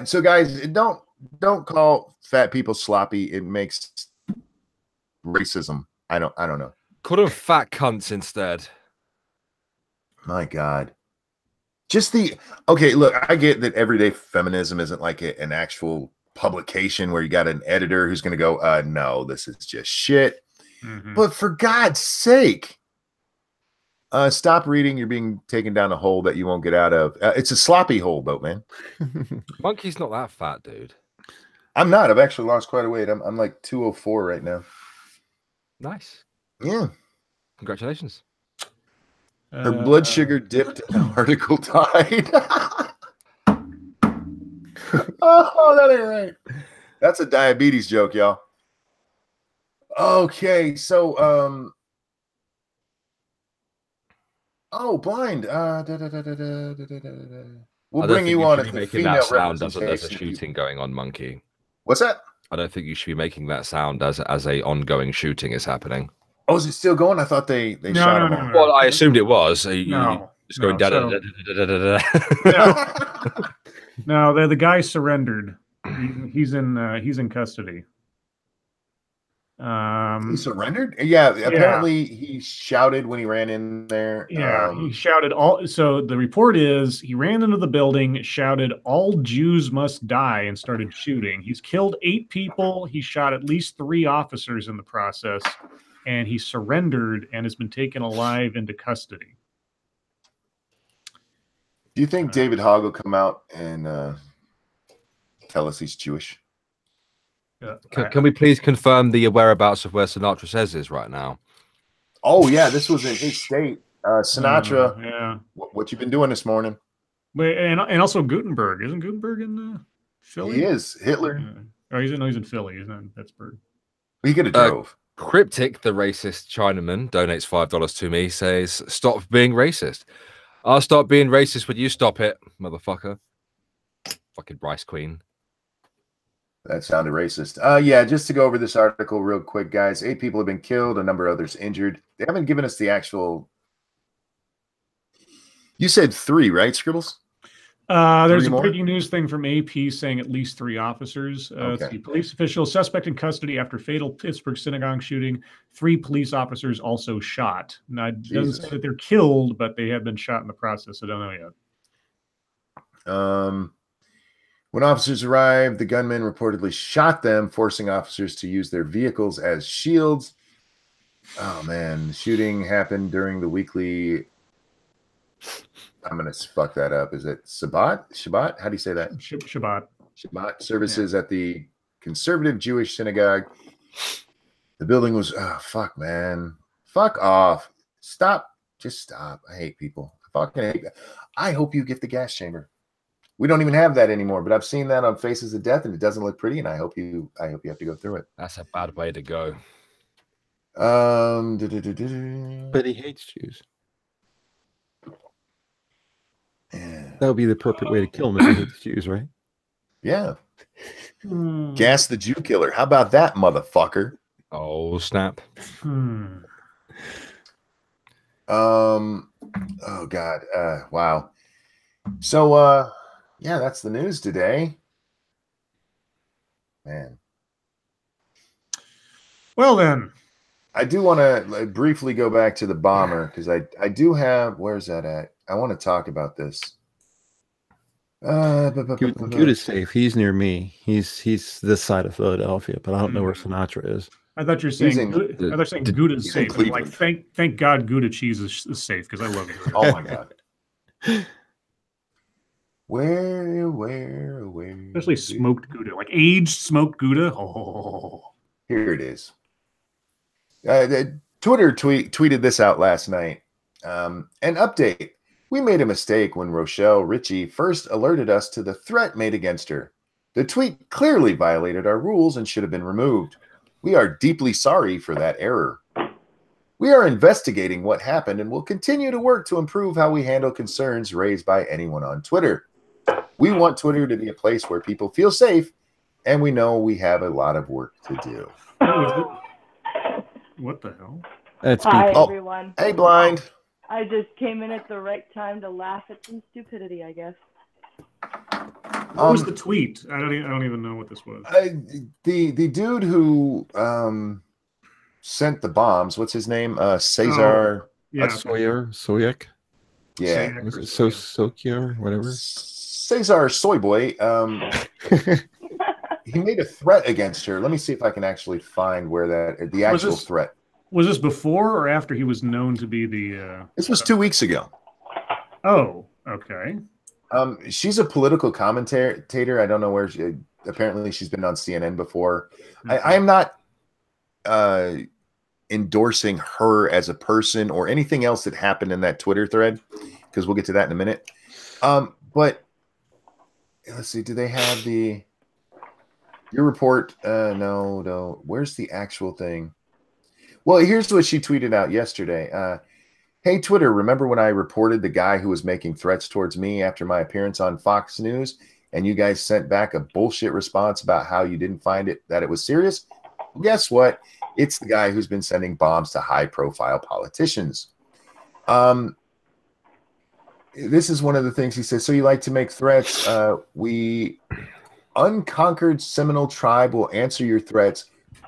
So guys, don't call fat people sloppy. It makes racism. I don't know. Call them fat cunts instead. My God. Okay, look, I get that everyday feminism isn't like an actual publication where you got an editor who's going to go, no, this is just shit. But for God's sake, stop reading. You're being taken down a hole that you won't get out of. It's a sloppy hole, though, man. Monkey's not that fat, dude. I'm not. I've actually lost quite a weight. I'm like 204 right now. Nice. Yeah. Congratulations. Her blood sugar dipped and article died. Oh, that ain't right. That's a diabetes joke, y'all. Okay, so blind. We'll bring you on as the female that sound as there's a shooting going on, Monkey. What's that? I don't think you should be making that sound as a ongoing shooting is happening. Oh, is it still going? I thought they shot him. No. Well, I assumed it was. It's going down. No, the guy surrendered. He's in custody. He surrendered? Yeah, apparently he shouted when he ran in there. Yeah, he shouted so the report is he ran into the building, shouted all Jews must die, and started shooting. He's killed 8 people. He shot at least 3 officers in the process, and he surrendered and has been taken alive into custody. Do you think David Hogg will come out and tell us he's Jewish? Can we please confirm the whereabouts of where Sinatra says is right now? Oh, yeah, this was in his state. Sinatra, yeah. What you been doing this morning? And also Gutenberg. Isn't Gutenberg in Philly? He is. Hitler. Oh, he's in Philly. He's not in Pittsburgh. He could have drove. Cryptic, the racist Chinaman, donates $5 to me, says, stop being racist. I'll stop being racist when you stop it, motherfucker. Fucking rice queen. That sounded racist. Yeah, just to go over this article real quick, guys. 8 people have been killed, a number of others injured. They haven't given us the actual... You said 3, right, Scribbles? There's a breaking news thing from AP saying at least 3 officers. Okay. Police official suspect in custody after fatal Pittsburgh synagogue shooting. 3 police officers also shot. Now, it doesn't say that they're killed, but they have been shot in the process. I don't know yet. When officers arrived, the gunman reportedly shot them, forcing officers to use their vehicles as shields. Oh, man. The shooting happened during the weekly... I'm going to fuck that up. Is it Shabbat? How do you say that? Shabbat services at the conservative Jewish synagogue. The building was... Oh, fuck, man. Fuck off. Stop. Just stop. I hate people. I fucking hate that. I hope you get the gas chamber. We don't even have that anymore, but I've seen that on Faces of Death, and it doesn't look pretty. And I hope you have to go through it. That's a bad way to go. But he hates Jews. Yeah. That would be the perfect way to kill him if he hates Jews, right? Yeah. Gas the Jew killer. How about that, motherfucker? Oh, snap. Oh God. Wow. So yeah, that's the news today. Man. Well then. I do want to briefly go back to the bomber because I do have, where's that at? I want to talk about this. Good is safe. He's near me. He's this side of Philadelphia, but I don't know where Sinatra is. I thought you were saying Gouda's safe. I'm like, thank God Gouda cheese is safe because I love it. Oh my God. Where? Especially smoked Gouda, like aged smoked Gouda. Oh, here it is. Twitter tweeted this out last night. An update. We made a mistake when Rochelle Ritchie first alerted us to the threat made against her. The tweet clearly violated our rules and should have been removed. We are deeply sorry for that error. We are investigating what happened and will continue to work to improve how we handle concerns raised by anyone on Twitter. We want Twitter to be a place where people feel safe, and we know we have a lot of work to do. What the hell? Hi, everyone. Hey, Blind. I just came in at the right time to laugh at some stupidity, I guess. What was the tweet? I don't even know what this was. The dude who sent the bombs, what's his name? Cesar. Soyek. Yeah. Sokier, whatever. Cesar Soyboy. He made a threat against her. Let me see if I can actually find where the actual threat. Was this before or after he was known to be the... This was 2 weeks ago. Oh, okay. She's a political commentator. I don't know where apparently she's been on CNN before. I am not endorsing her as a person or anything else that happened in that Twitter thread, because we'll get to that in a minute. But let's see. Do they have your report? No. Where's the actual thing? Well, here's what she tweeted out yesterday. Hey, Twitter, remember when I reported the guy who was making threats towards me after my appearance on Fox News, and you guys sent back a bullshit response about how you didn't find that it was serious? Well, guess what? It's the guy who's been sending bombs to high-profile politicians. This is one of the things he says. So you like to make threats? We unconquered Seminole tribe will answer your threats.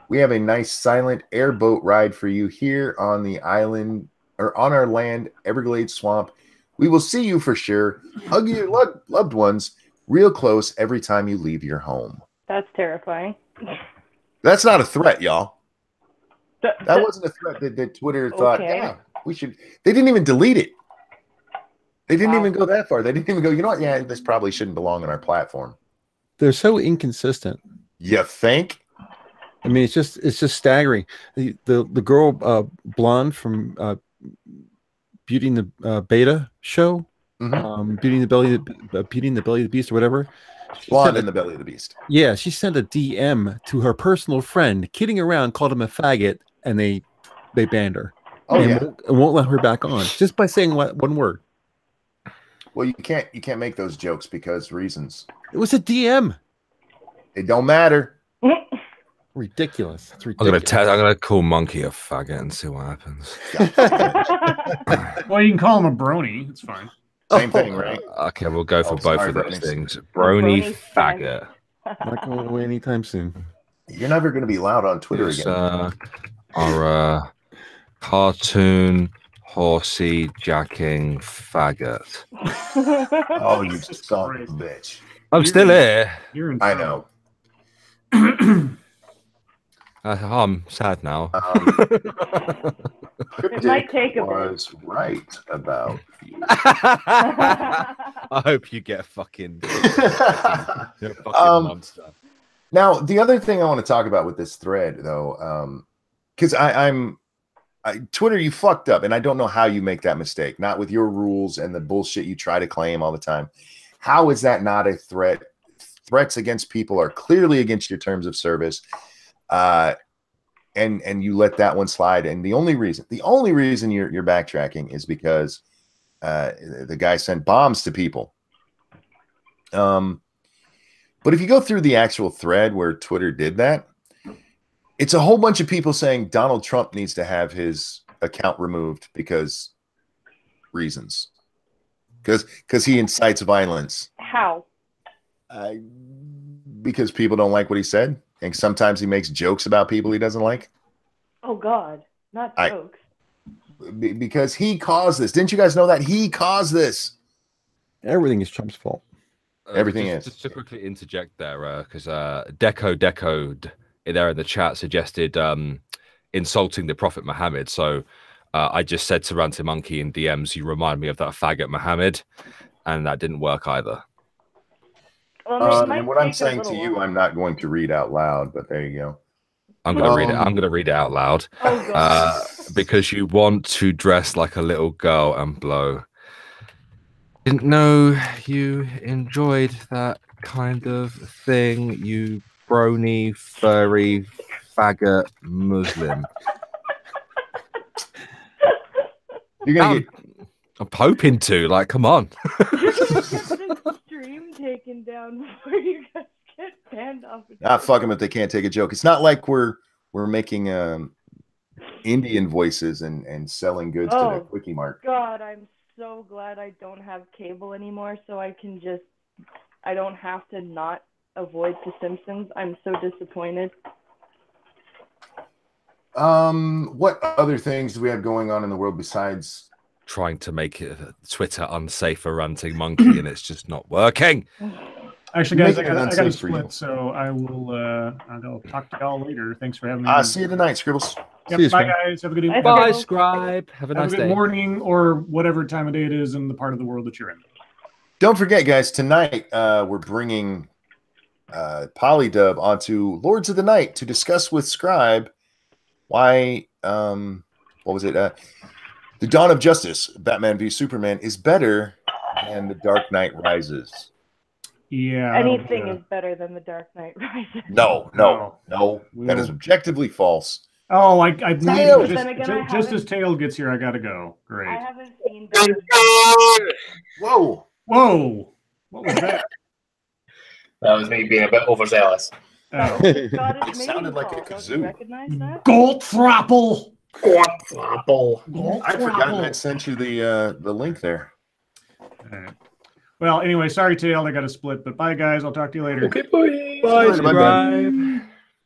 We have a nice silent airboat ride for you here on the island or on our land, Everglades Swamp. We will see you for sure. Hug your loved ones real close every time you leave your home. That's terrifying. That's not a threat, y'all. That wasn't a threat that Twitter thought, yeah, we should. They didn't even delete it. They didn't even go that far. They didn't even go, you know what? Yeah, this probably shouldn't belong on our platform. They're so inconsistent. You think? I mean, it's just staggering. The girl blonde from Beauty and the Beta show, Beauty and the Belly of the Beast or whatever. Blonde in the belly of the beast. Yeah, she sent a DM to her personal friend, kidding around, called him a faggot, and they banned her. Oh, and yeah. won't let her back on just by saying one word. Well, you can't make those jokes because reasons. It was a DM. It don't matter. Ridiculous. It's ridiculous. I'm gonna call Monkey a faggot and see what happens. Well, you can call him a brony. It's fine. Same thing, right? Okay, we'll go for both of those things. Brony Faggot. Not going away anytime soon. You're never going to be loud on Twitter again. Our cartoon horsey jacking faggot. Oh, you son of a bitch! I'm still here. You're in I trouble. know. I'm sad now. It might take a bit. Was right about you. I hope you get fucking, monster. Now, the other thing I want to talk about with this thread, though, because Twitter, you fucked up, and I don't know how you make that mistake. Not with your rules and the bullshit you try to claim all the time. How is that not a threat? Threats against people are clearly against your terms of service. And you let that one slide. And the only reason you're backtracking is because the guy sent bombs to people. But if you go through the actual thread where Twitter did that, it's a whole bunch of people saying Donald Trump needs to have his account removed because reasons. Because he incites violence. How? Because people don't like what he said. And sometimes he makes jokes about people he doesn't like. Oh, God. Not jokes. Because he caused this. Didn't you guys know that? He caused this. Everything is Trump's fault. Everything is. Just to quickly interject there, because Decode there in the chat suggested insulting the Prophet Muhammad. So I just said to Ranty Monkey in DMs, you remind me of that faggot Muhammad. And that didn't work either. Well, and what I'm saying to you, I'm not going to read out loud, but there you go. I'm going to read it. I'm going to read it out loud. Oh, God. Because you want to dress like a little girl and blow. Didn't know you enjoyed that kind of thing, you brony, furry, faggot Muslim. You're gonna get. I'm hoping to. Like, come on. Stream taken down before you guys get banned off. Fuck them if they can't take a joke. It's not like we're making Indian voices and selling goods to the Quickie Mart. God, I'm so glad I don't have cable anymore, so I don't have to not avoid The Simpsons. I'm so disappointed. What other things do we have going on in the world besides trying to make Twitter unsafe for Ranting Monkey, and it's just not working? Actually, guys, I got to split, so I'll talk to y'all later. Thanks for having me. See you tonight, Scribbles. Yep, bye, guys. Have a good evening. Bye, Scribe. Have a nice good day. morning or whatever time of day it is in the part of the world that you're in. Don't forget, guys, tonight we're bringing Polydub onto Lords of the Night to discuss with Scribe why, what was it? The Dawn of Justice, Batman v Superman, is better than The Dark Knight Rises. Yeah. Anything is better than The Dark Knight Rises. No. That is objectively false. Oh, I Tail. just as Tail gets here, I gotta go. Great. I haven't seen. Whoa! What was that? That was me being a bit overzealous. Oh. It sounded like a kazoo. Goldthrapple. I forgot I sent you the link there. All right. Well, anyway, sorry, Tail. I got to split, but bye, guys. I'll talk to you later. Okay, boy. Bye, Scribe.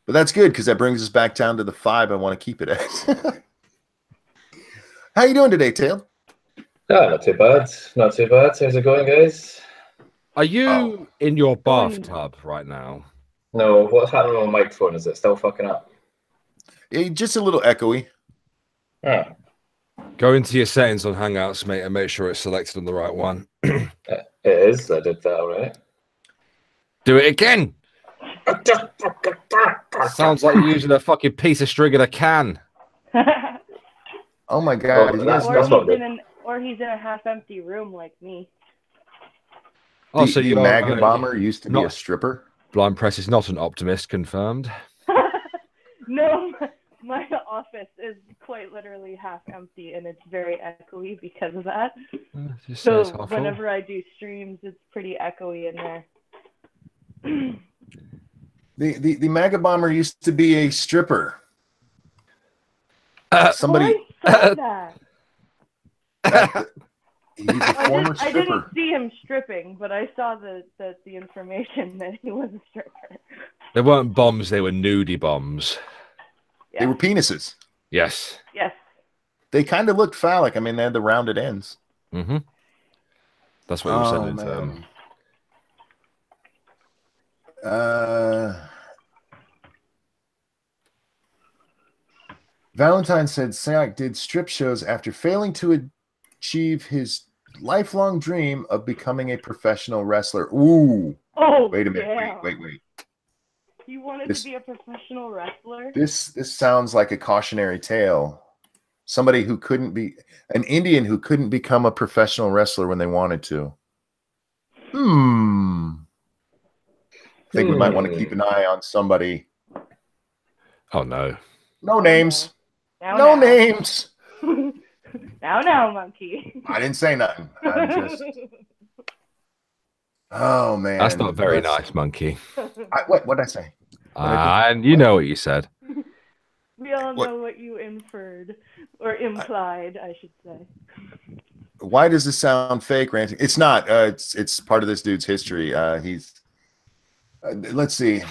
But that's good because that brings us back down to the 5 I want to keep it at. How you doing today, Tail? Not too bad. Not too bad. How's it going, guys? Are you in your bathtub right now? No, what's happening on my microphone? Is it still fucking up? Just a little echoey. Oh. Go into your settings on Hangouts, mate, and make sure it's selected on the right one. It is. I did that already. Do it again. Sounds like you're using a fucking piece of string in a can. Oh my god! That's not good. Or he's in a half-empty room like me. Oh, so the MAGA bomber used to be a stripper? Blind Press is not an optimist, confirmed. No, my office is quite literally half empty, and it's very echoey because of that. So whenever I do streams, it's pretty echoey in there. The MAGA bomber used to be a stripper. Somebody saw that. He's a former stripper. I didn't see him stripping, but I saw the information that he was a stripper. They weren't bombs; they were nudie bombs. Yeah. They were penises. Yes. Yes. They kind of looked phallic. I mean, they had the rounded ends. Mm-hmm. That's what we were sending to them. Valentine said Sayak did strip shows after failing to achieve his lifelong dream of becoming a professional wrestler. Ooh. Oh, wait a minute. Yeah. Wait. He wanted to be a professional wrestler? This sounds like a cautionary tale. Somebody who couldn't be an Indian who couldn't become a professional wrestler when they wanted to. I think we might want to keep an eye on somebody. Oh no. No names. No names. Now, monkey. I didn't say nothing. I'm just... Oh man. That's not very nice, monkey. What did I say? And you know what you said. We all know what you inferred or implied, I should say. Why does this sound fake, ranting? It's not. It's part of this dude's history. He's. Let's see.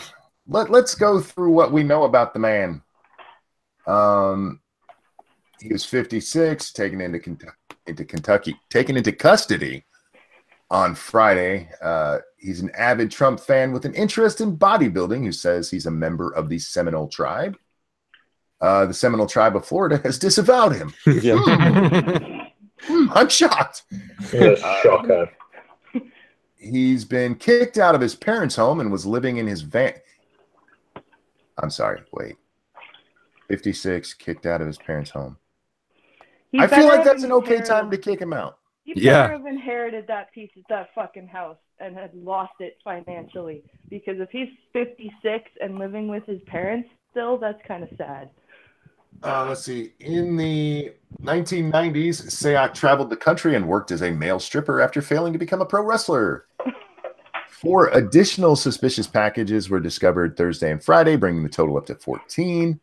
Let's go through what we know about the man. He was 56, taken into custody on Friday. He's an avid Trump fan with an interest in bodybuilding who says he's a member of the Seminole tribe. The Seminole tribe of Florida has disavowed him. I'm shocked. Shocker. He's been kicked out of his parents' home and was living in his van. I'm sorry, wait. 56, kicked out of his parents' home. I feel like that's an okay time to kick him out. He better have inherited that fucking house and had lost it financially. Because if he's 56 and living with his parents still, that's kind of sad. Let's see. In the 1990s, Sayak traveled the country and worked as a male stripper after failing to become a pro wrestler. 4 additional suspicious packages were discovered Thursday and Friday, bringing the total up to 14.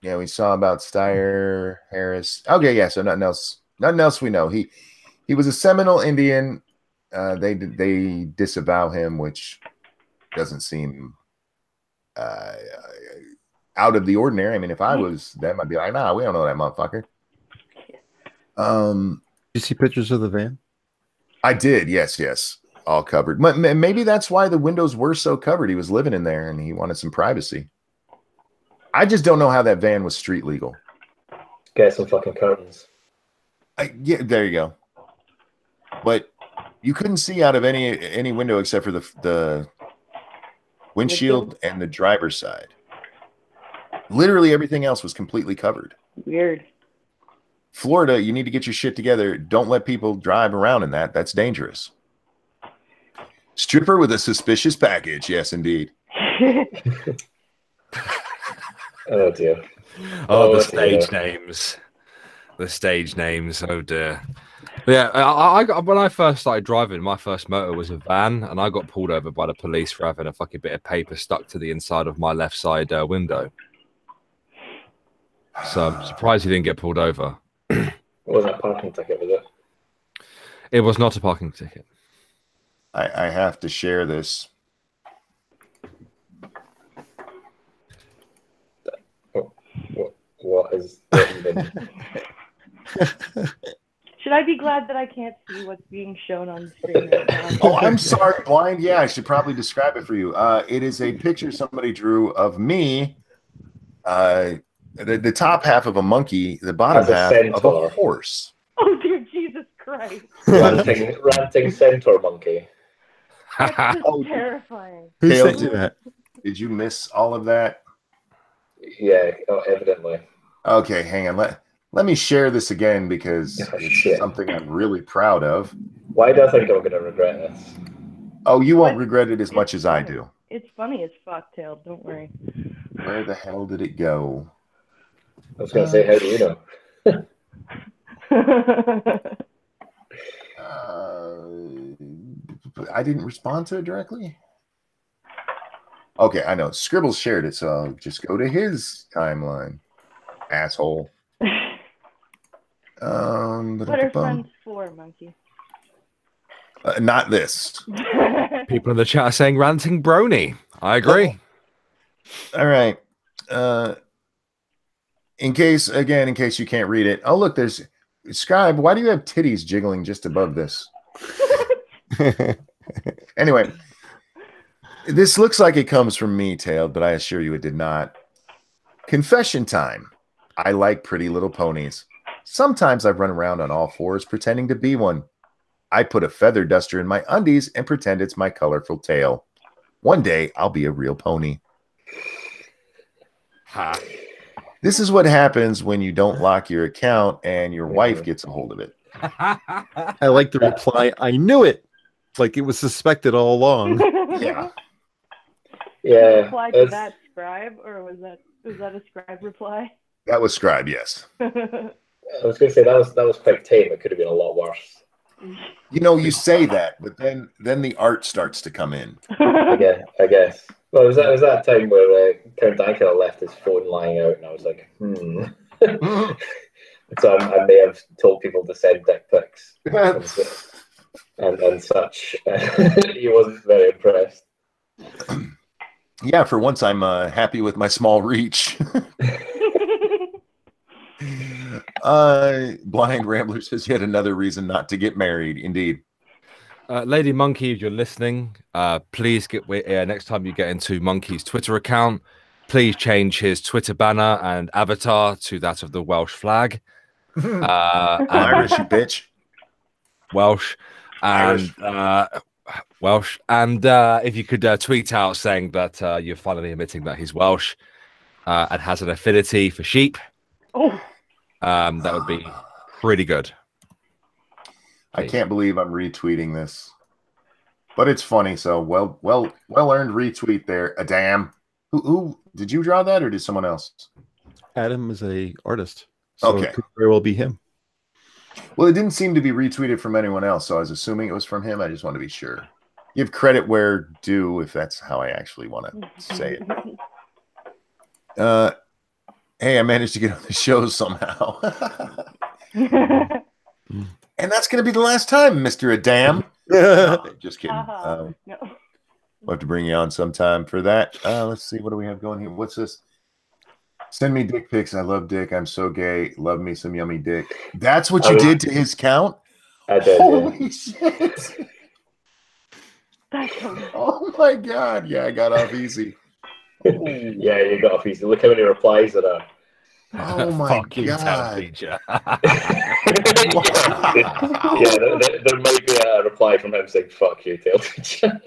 Yeah, we saw about Steyer, Harris. Okay, yeah, so nothing else we know. He was a Seminole Indian. They disavow him, which doesn't seem out of the ordinary. I mean, if I was them, I'd be like, nah, we don't know that motherfucker. Did you see pictures of the van? I did, yes. All covered. Maybe that's why the windows were so covered. He was living in there and he wanted some privacy. I just don't know how that van was street legal. Get some fucking curtains. Yeah, there you go. But you couldn't see out of any window except for the windshield and the driver's side. Literally everything else was completely covered. Weird. Florida, you need to get your shit together. Don't let people drive around in that. That's dangerous. Stripper with a suspicious package. Yes, indeed. Oh, dear. Oh, the stage names. The stage names. Oh, dear. But yeah, I when I first started driving, my first motor was a van, and I got pulled over by the police for having a fucking bit of paper stuck to the inside of my left side window. So I'm surprised he didn't get pulled over. It wasn't a parking ticket, was it? It was not a parking ticket. I have to share this. What is that even? Should I be glad that I can't see what's being shown on the screen right now? Oh, I'm sorry, blind. Yeah, I should probably describe it for you. It is a picture somebody drew of me. The top half of a monkey, the bottom half of a horse. Oh dear Jesus Christ! ranting centaur monkey. That's terrifying. Who sent you that? Did you miss all of that? Yeah, evidently. Okay, hang on. Let me share this again because it's something I'm really proud of. Why do I think I'm going to regret this? Oh, you won't regret it as much as I do. It's funny as fuck, Tail. Don't worry. Where the hell did it go? I was going to say, how do you know? I didn't respond to it directly. Okay, I know. Scribble shared it, so I'll just go to his timeline. Asshole. What are friends for, Monkey? Not this. People in the chat are saying ranting brony. I agree. All right. In case you can't read it. Oh, look, there's Scribe. Why do you have titties jiggling just above this? Anyway, this looks like it comes from me, Tailed, but I assure you it did not. Confession time. I like pretty little ponies. Sometimes I run around on all fours pretending to be one. I put a feather duster in my undies and pretend it's my colorful tail. One day, I'll be a real pony. Ha. This is what happens when you don't lock your account and your wife gets a hold of it. I like the reply. I knew it. Like it was suspected all along. Yeah. Yeah. Did you reply to that Scribe, or was that a Scribe reply? That was Scribe, yes. I was going to say that was quite tame. It could have been a lot worse. You know, you say that, but then the art starts to come in. I guess. Well, it was that time where Count Dankula left his phone lying out, and I was like, So I may have told people to send dick pics and such. He wasn't very impressed. Yeah, for once I'm happy with my small reach. Blind Rambler says yet another reason not to get married. Indeed. Lady Monkey, if you're listening, please get next time you get into Monkey's Twitter account, please change his Twitter banner and avatar to that of the Welsh flag. Irish, you bitch. Welsh. And Welsh. And if you could tweet out saying that you're finally admitting that he's Welsh and has an affinity for sheep. That would be pretty good. I can't believe I'm retweeting this, but it's funny. So well earned retweet there. Adam, who did you draw that or did someone else? Adam is a artist, so okay, it could very well be him. Well, it didn't seem to be retweeted from anyone else, so I was assuming it was from him. I just want to be sure. Give credit where due, if that's how I actually want to say it. Hey, I managed to get on the show somehow. And that's going to be the last time, Mr. Adam. No, just kidding. No. We'll have to bring you on sometime for that. Let's see. What do we have going here? What's this? Send me dick pics. I love dick. I'm so gay. Love me some yummy dick. That's what you did to his count? I did. Holy shit. Oh, my God. Yeah, I got off easy. Yeah, you got off easy. Look how many replies there are. Oh my God! Yeah, there might be a reply from him saying "fuck you, tail teacher."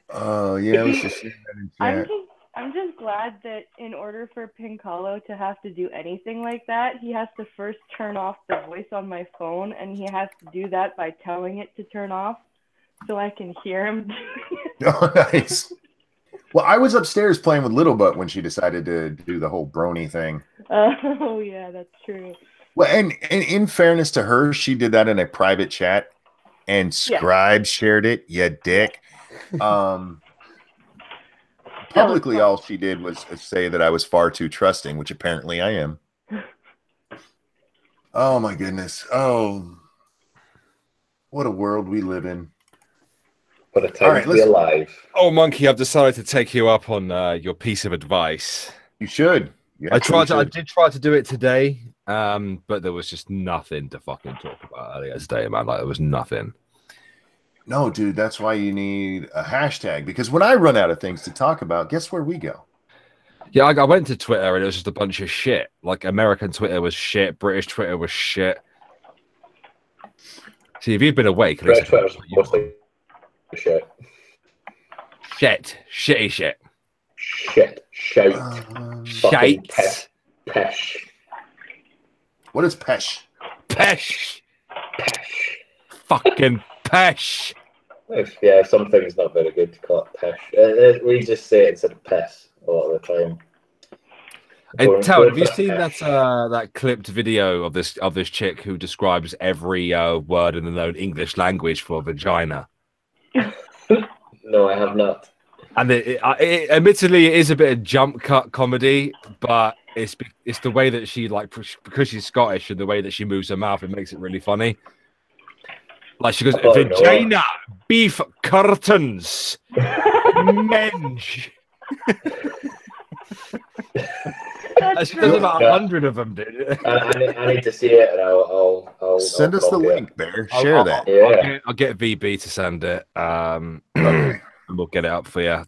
Oh yeah, I was just seeing that in chat. I'm just glad that in order for Pincalo to have to do anything like that, he has to first turn off the voice on my phone, and he has to do that by telling it to turn off, so I can hear him. Oh, nice. Well, I was upstairs playing with Little Butt when she decided to do the whole brony thing. Oh, yeah, that's true. Well, and in fairness to her, she did that in a private chat, and Scribe shared it. You dick. Publicly, all she did was say that I was far too trusting, which apparently I am. Oh, my goodness. Oh, what a world we live in. What a time to be alive. Oh, Monkey, I've decided to take you up on your piece of advice. You should. I did try to do it today, but there was just nothing to fucking talk about earlier today, man. Like, there was nothing. No, dude, that's why you need a hashtag, because when I run out of things to talk about, guess where we go? Yeah, I went to Twitter and it was just a bunch of shit. Like, American Twitter was shit, British Twitter was shit. See, if you've been awake, British Twitter was mostly shit. Shitty shit. Shit. Shout. Shite. Pish. What is pesh? Pesh. Fucking pesh. If something's not very good to call it pesh. We just say it instead of piss a lot of the time. Hey, Tal, have you seen that clipped video of this chick who describes every word in the known English language for vagina? No, I have not. And admittedly, it is a bit of jump cut comedy, but it's the way that she, like, because she's Scottish and the way that she moves her mouth, it makes it really funny. Like, she goes, vagina, beef curtains, menge. She does about 100 of them, dude. I need to see it, and I'll send us the link, Bear. Share that. Yeah. I'll get VB to send it. Okay. And we'll get it up for you.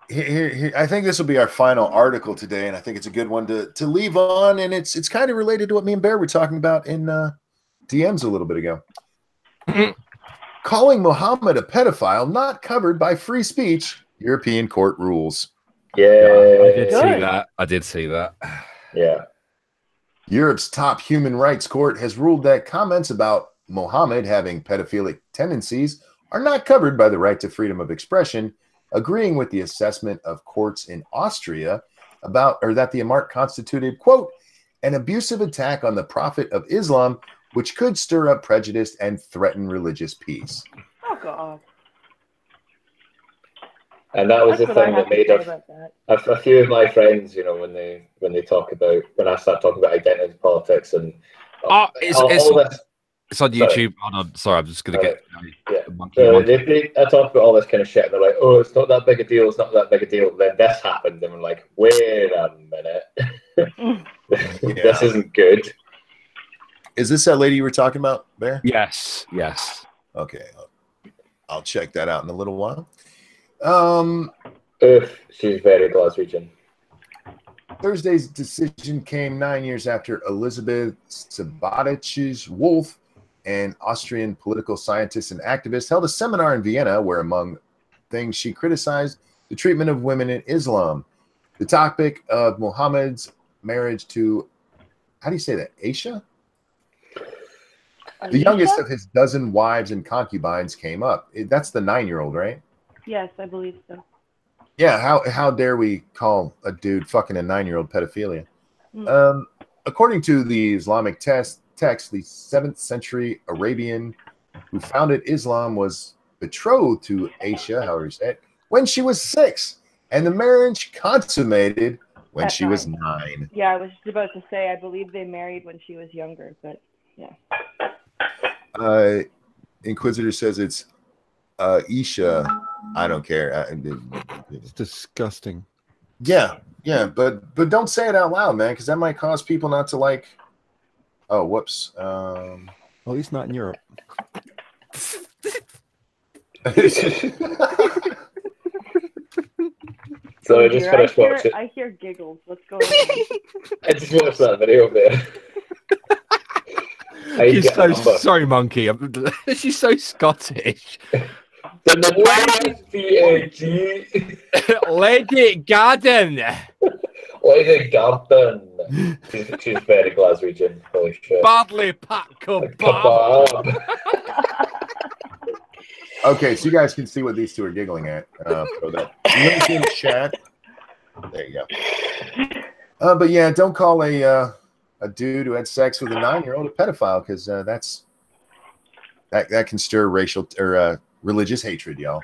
Here, I think this will be our final article today, and I think it's a good one to leave on, and it's kind of related to what me and Bear were talking about in DMs a little bit ago. Calling Muhammad a pedophile not covered by free speech. European court rules. Yeah, I did see that. Yeah. Europe's top human rights court has ruled that comments about Muhammad having pedophilic tendencies are not covered by the right to freedom of expression, agreeing with the assessment of courts in Austria that the remark constituted, quote, an abusive attack on the Prophet of Islam, which could stir up prejudice and threaten religious peace. Oh, God. And that was the thing that made a few of my friends, you know, when I start talking about identity politics and all this. It's on YouTube. Hold on. Sorry, I'm just going to get monkey. I talk about all this kind of shit, and they're like, oh, it's not that big a deal. It's not that big a deal. Then this happened, and we're like, wait a minute. This isn't good. Is this that lady you were talking about, Bear? Yes. Okay. I'll check that out in a little while. She's very Glaswegian. Thursday's decision came 9 years after Elizabeth Sabatich's Wolf, an Austrian political scientist and activist, held a seminar in Vienna where, among things, she criticized the treatment of women in Islam. The topic of Muhammad's marriage to, how do you say that, Aisha? The youngest of his dozen wives and concubines came up. That's the 9-year-old, right? Yes, I believe so. Yeah, how dare we call a dude fucking a 9-year-old pedophilia? According to the Islamic text, the 7th century Arabian who founded Islam was betrothed to Aisha, however you say it, when she was 6, and the marriage consummated when she was 9. Yeah, I was just about to say, I believe they married when she was younger, but yeah. Inquisitor says it's Isha. I don't care. It's disgusting. Yeah, but don't say it out loud, man, because that might cause people not to like. Oh, whoops. At least not in Europe. So I just finished watching. I hear giggles. What's going on? I just watched that video there. Sorry, monkey. She's so Scottish. Lady Garden. Lady Garden. She's very Glaswegian. Holy shit. Badly packed kebab. Okay, so you guys can see what these two are giggling at. So that link in the chat. There you go. But yeah, don't call a dude who had sex with a 9-year-old a pedophile, because that can stir racial or religious hatred, y'all.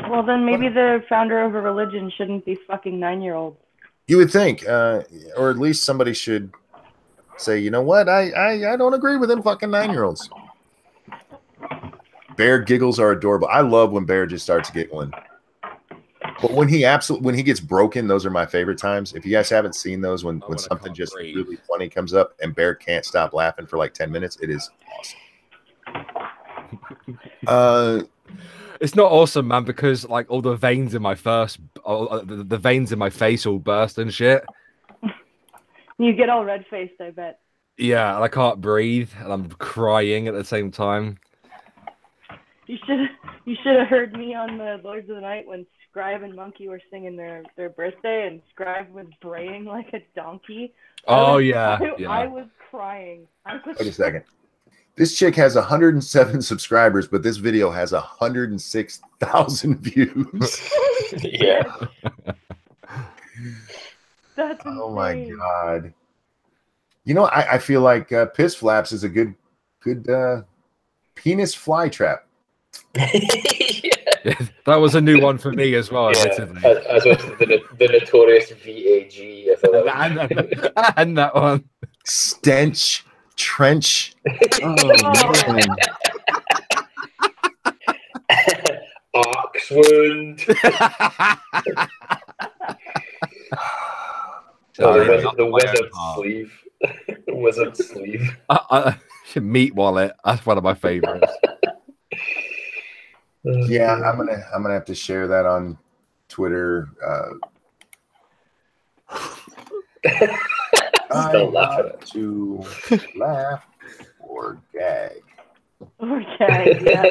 Well, then maybe the founder of a religion shouldn't be fucking 9-year-olds. You would think, or at least somebody should say, you know what, I don't agree with them fucking 9-year-olds. Bear giggles are adorable. I love when Bear just starts giggling. But when he gets broken, those are my favorite times. If you guys haven't seen those, when something just really funny comes up and Bear can't stop laughing for like 10 minutes, it is awesome. It's not awesome, man, because like all the veins in my the veins in my face all burst and shit. You get all red faced, I bet. Yeah, and I can't breathe, and I'm crying at the same time. You should have heard me on the Lords of the Night when Scribe and Monkey were singing their birthday, and Scribe was braying like a donkey. Oh, I was crying. Wait a second. This chick has 107 subscribers, but this video has 106,000 views. Yeah. That's insane. Oh my god. You know, I feel like piss flaps is a good penis fly trap. Yeah, that was a new one for me as well. Yeah, as was the notorious VAG. And that one. Stench trench. Oh, man. Oxwound. The wizard sleeve. The wizard sleeve. Meat wallet. That's one of my favorites. Yeah, I'm gonna have to share that on Twitter. Still laughing at to laugh or gag. Or gag, yeah.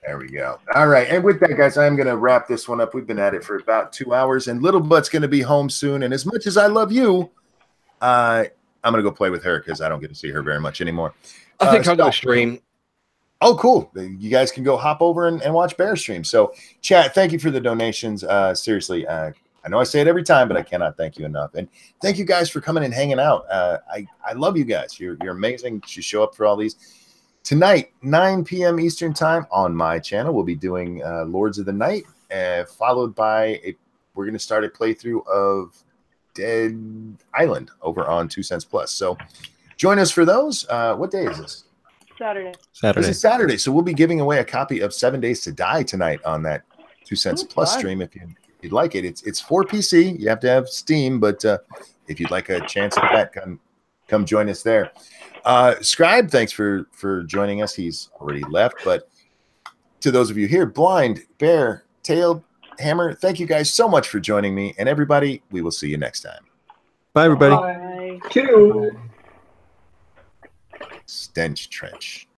There we go. All right, and with that, guys, I'm gonna wrap this one up. We've been at it for about 2 hours, and Little Butt's gonna be home soon. And as much as I love you, I'm gonna go play with her because I don't get to see her very much anymore. I think I'll go stream. Oh, cool. You guys can go hop over and watch Bear stream. So, chat, thank you for the donations. Seriously, I know I say it every time, but I cannot thank you enough. And thank you guys for coming and hanging out. I love you guys. You're amazing. You show up for all these. Tonight, 9 p.m. Eastern time on my channel, we'll be doing Lords of the Night, followed by we're going to start a playthrough of Dead Island over on 2 Cents Plus. So join us for those. What day is this? Saturday. This is Saturday. So we'll be giving away a copy of 7 Days to Die tonight on that 2 Cents Plus stream. If you'd like it, it's for PC. You have to have Steam, but if you'd like a chance at that, come join us there. Scribe, thanks for joining us. He's already left, but to those of you here, Blind, Bear, Tailed, Hammer, thank you guys so much for joining me. And everybody, we will see you next time. Bye, everybody. Bye. Two. Stench Trench.